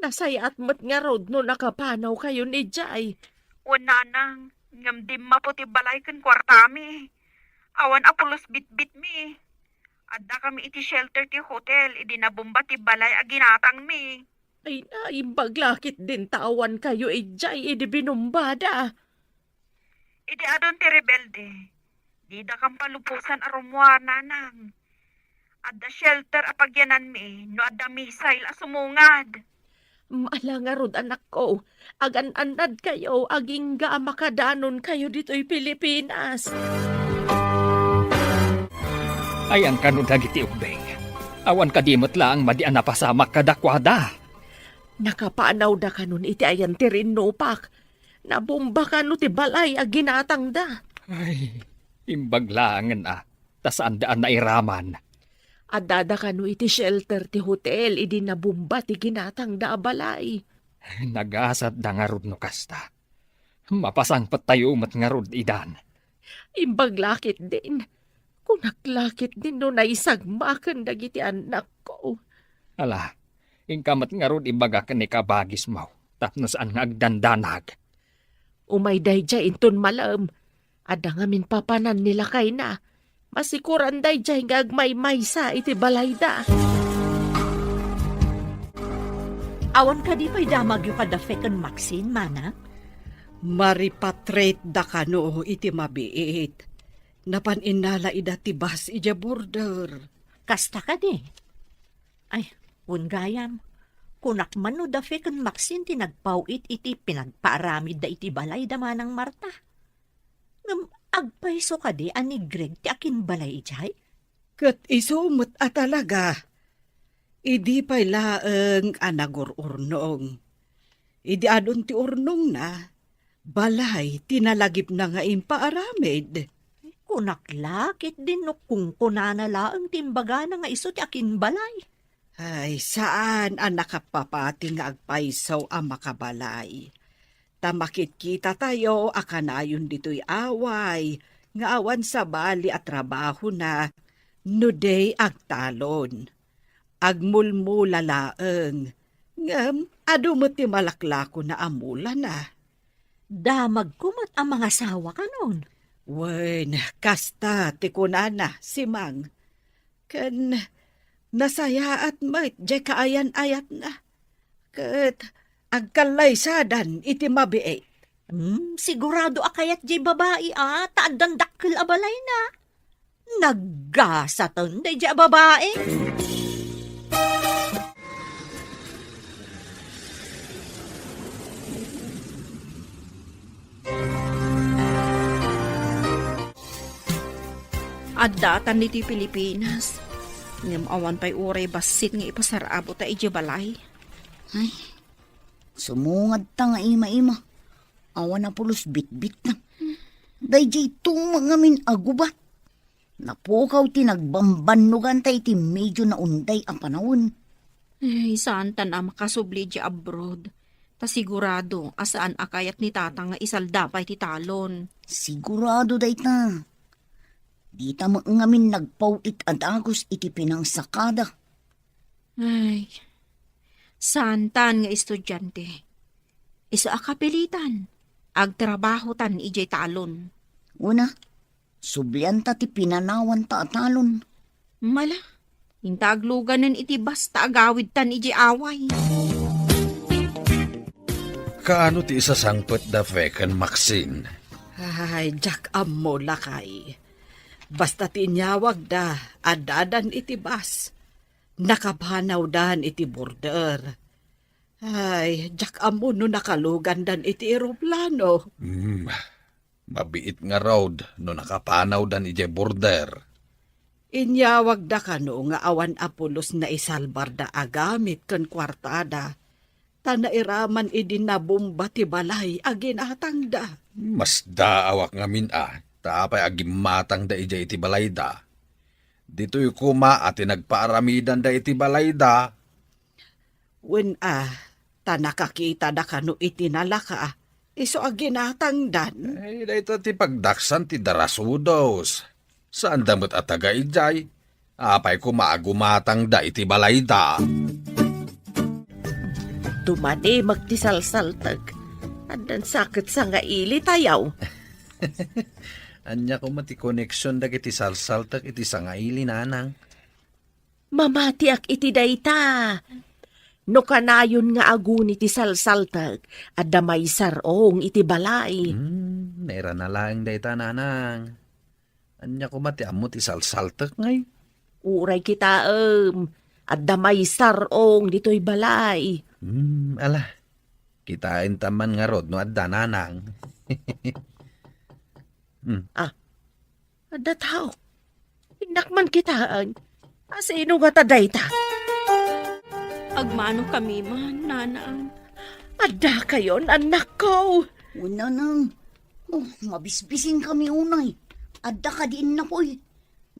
Nasayat mat nga road no nakapanaw kayo ni Jai. O nanang, ngam di maputi balay kan kwartami. Awan apulos bit-bit mi. Adda kami iti shelter ti hotel, idi nabumba ti balay aginatang mi. Ay na, imbaglakit din tawan kayo Jai, idi binumbada. Idi adon ti rebelde. Di da kang palupusan arumwa, nanang. Adda shelter apagyanan mi, no adda misail asumungad. Maala nga rod anak ko, agan-anad kayo, aging ga makadanon kayo dito'y Pilipinas. Ay ang kanu dagiti ubeng. Awan kadimot lang madian na pasamak kadakwada. Nakapanaw da ka nun iti ayan ti rinnopak. Nabomba ka no ti balay a ginatang da. Ay, imbaglangan tasaan daan na iraman. Adada ka no iti shelter ti hotel, idi nabomba ti ginatang da a balay. Nagasat da nga rod no kasta. Mapasangpat tayo umat nga rod idan. Imbaglakit din. Kunaklakit din no naisagmakan dagiti anak ko. Ala, ingkamat nga rod ibaga ka ni kabagis mo. Tapno saan nga agdandanag. Umay dayjay inton malam. Ada nga min papanan nila kay na. Masikuran dayjay nga agmay-may sa iti balay da. Awan ka di pa'y damag yung kadafekan Maxine, mana? Maripatrate da kano iti mabiit. Napaninala ida tibas ija border. Kasta ka di. Ay, gayam. Kunak man no dafekan Maxine tinagpawit iti pinagpaaramid da iti balay da manang Marta. Ngam agpaiso ka di ani Greg ti akin balay ijay? Kat isumot talaga. Idi pa'y laeng anagururnong. Idi adon ti urnong na. Balay tinalagip na nga impaaramid. Kunaklakit din no kung kunana laeng timbaga na nga iso ti akin balay. Ay, saan ang nakapapati nga agpaisaw ang makabalay? Tamakit kita tayo, akanayon dito'y away, nga awan sa bali at trabaho na, nuday agtalon. Agmulmula laeng, ngam, ado mo ti malaklako na amula na. Damag kumat ang mga sawa ka nun. Wen, kasta, ti kunana, si Mang. Kan, nasaya at mait, jay kaayan-ayat na. Kat, agkalay sadan, iti mabiit. Sigurado akayat jay babae taaddan dakkel abalay na. Naggasatan day jay babae. Addatan niti Pilipinas. Ngam awan pa'y uray basit nga ipasarabo ta iji balay. Ay, sumungad ta nga ima-ima. Awan na pulos bit-bit na. Dayjay itong mga min agubat. Napukaw tinagbambanugan ta iti medyo na unday ang panahon. Ay, saan ta na makasubli di abroad? Ta sigurado asaan akayat ni tata nga isalda pa iti talon. Sigurado day ta. Di ta ngamin nagpawit at agos iti pinangsakada. Ay, santan nga estudyante. Isa akapilitan. Agtrabaho tan ijay talon. Una, sublian ta ti pinanawan ta atalon. Mala, intagluganan iti basta agawid tan ijay away. Kaano ti isasangpet da fekan Maxine? Ay, Jack amo lakay. Basta tinyawag da, adadan iti bas. Nakabhanaw dan iti border. Ay, Jack amo no nakalugan dan iti eroplano. Mabiit nga road no nakapanaw dan ije border. Inyawag da kano nga awan apulos na isalbar da agamit kan kwartada. Tanairaman idin na bomba ti balay aginatang da. Mas daawak nga taapay agimatang da ija iti balayda. Dito'y kuma at nagpaaramidan da iti balayda. Wen nakakita da kano iti nalaka, iso aginatang dan. Ay, dito ti pagdaksan ti darasudos. Saan damot at taga ijay? Apay kuma agumatang da iti balayda. Tumani magtisalsaltag. Andan sakit sa nga ili tayaw. Anya ko mati connection dagiti salsaltak iti sangaili nanang. Mamatiak iti dayta. No kanayon nga aguni ti salsaltag, at damay sarong iti balay. Naira na lang dayta nanang. Anya ko mati amo ti salsaltak ngay. Uray kita, at damay sarong dito'y balay. Ala. Kitain taman nga rod no adda nanang. Ada tao. Inakman kitaan. Asino nga taday ta? Agmano kami man, nanang. Ada kayon, anak ko. Una nang, mabisbising kami unay. Adda ka diin na po'y.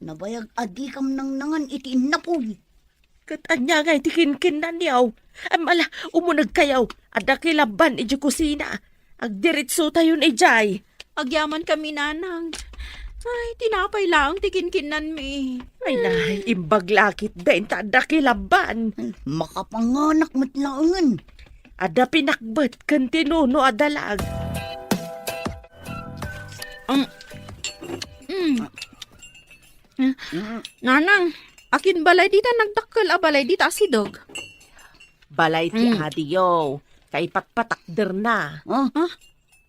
Nabayag adi kam nang nangan itiin na po'y. Katanya nga itikinkin na niyaw. Amala, umunag kayaw. Ada kilaban iji kusina. Agdiritso tayon ijay. Agyaman kami, nanang. Ay, tinapay lang, tikinkinan mi. Ay nahay, imbag lakit din ta ada kilaban. Makapanganak matlaangan. Ada pinakbat kan tinuno adalag. Nanang, akin balay dita nagdakkel a balay dita si Dog. Balay ti adiyo. Kay patpatakder na.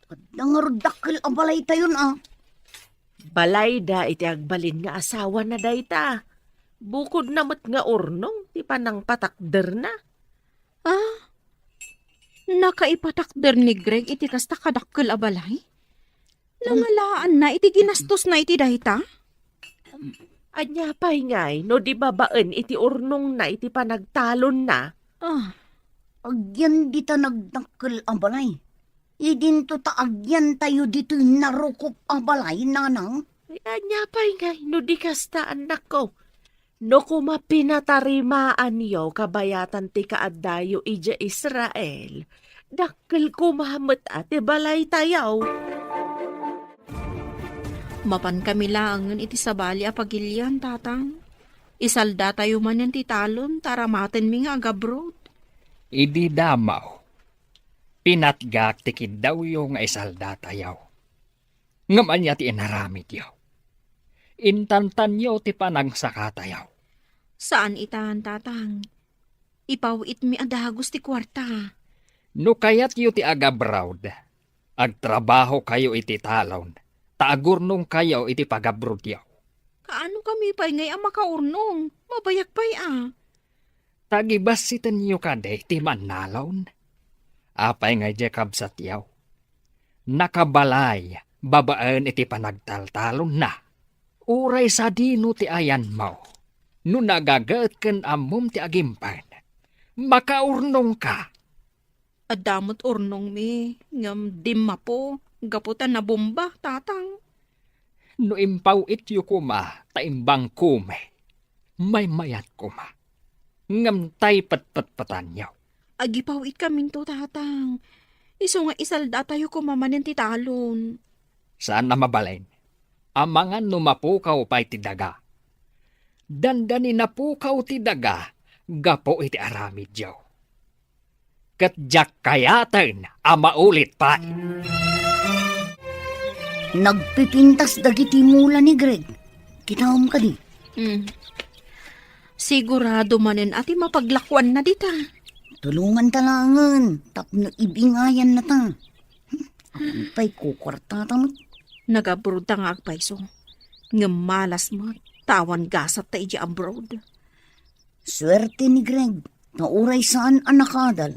Adda nga rodakkel abalay tayon Balay da iti agbalin nga asawa na dayta. Bukod namat nga urnong, ti panang patakder na. Nakaipatakder ni Greg iti kasta kadakkel a balay? Nangalaan na iti ginastos na iti dayta? Anya pa'y ngay, no di babaan iti urnong na iti panagtalon na. Agyan dita nagdakkel abalay. Idin to ta agyan tayo dito'y narukop abalay, nanang. Ay, anya pa'y ngay, no di kasta anak ko. No kumapinatarimaan yo kabayatan ti kaaddayo ija Israel. Dakkel kumamet ati balay tayaw. Mapan kami langan iti sabali a pagilyan, tatang. Isalda tayo man yan ti talon, taramaten mi nga agabrod. Idi damaw. Pinatgak tikid daw yung isalda tayaw. Ngaman niya ti inaramid yaw. Intantan yaw ti panagsaka tayaw. Saan itan, tatang? Ipawit mi adagos ti kwarta. No kayat yu ti agabrawd. Agtrabaho kayo iti talon. Taagurnong kayo iti pagabrod yaw. Kaano kami pa'y ngay ang makaurnong? Mabayak pa'y Tagibas sitan yu kade ti manalon. Apay nga Jacob sa tiyaw. Nakabalay, babaan iti panagtaltalon na. Uray sa dino ti ayan mo. No nagagaat ken amom ti agimpan. Makaurnong ka. Adamot urnong mi, ngam dimma po, gaputan na bomba, tatang. No impaw ityo kuma, taimbang kume. May mayat kuma. Ngam tay patpatpatan yaw. Agipawit kaming to, tatang. Iso nga isalda tayo kumamanin ti talon. Saan na mabalain? Amangan numapukaw pa'y ti daga. Dandani napukaw ti daga, gapo iti aramid yaw. Katjak kayatan, amaulit pa. Nagpipintas dagiti mula ni Greg. Kinahom ka di. Sigurado manen ati mapaglakwan na dita. Tulungan talangan. Tapno ibingayan na ta. Ako pa'y kukwarta ta mo. Nagabrod ta nga agpaiso. Ngamalas mo, tawan gasat ta iji abroad. Swerte ni Greg. Nauray saan ang nakadal.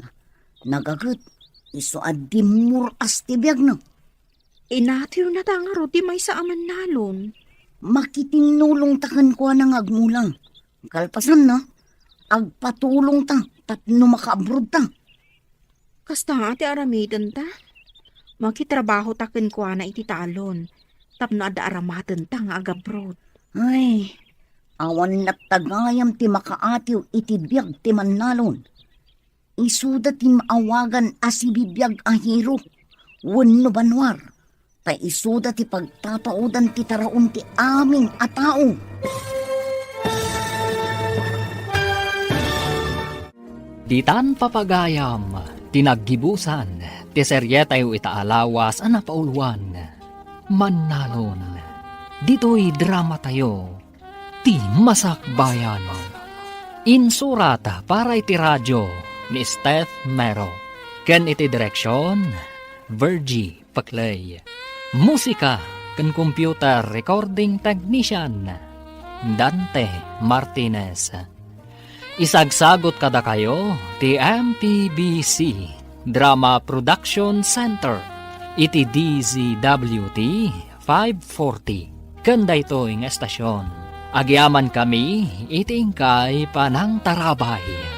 Nagagut. Iso adimur astibiyag na. Inatiw na ta nga rodi may sa aman nalon. Makitinulong takan ko ng agmulang. Kalpasan na. Agpatulong ta. Tapno makaabroad ta. Kasta ati aramidan ta. Makitrabaho taken ko na iti talon. Tapno ada aramaten ta nga agabrod. Ay, awan na tagayam ti makaatiw iti biyag ti manalon. Isuda ti maawagan asibibiyag ahiro. Wenno banwar. Ta isuda ti pagtataudan ti taraon ti aming atao. Ditan papagayam, tinaggibusan, ti seryetayo itaalawas ang napauluan. Manalon, dito'y drama tayo, ti Masakbayan. Insurata para iti radyo ni Steph Mero. Ken iti direksyon, Virgie Paclay. Musika, ken computer recording technician, Dante Martinez. Isagsagot kada kayo ti MPBC Drama Production Center iti DZWT 540 kanda ito ng estasyon. Agyaman kami itingkay panang tarabay.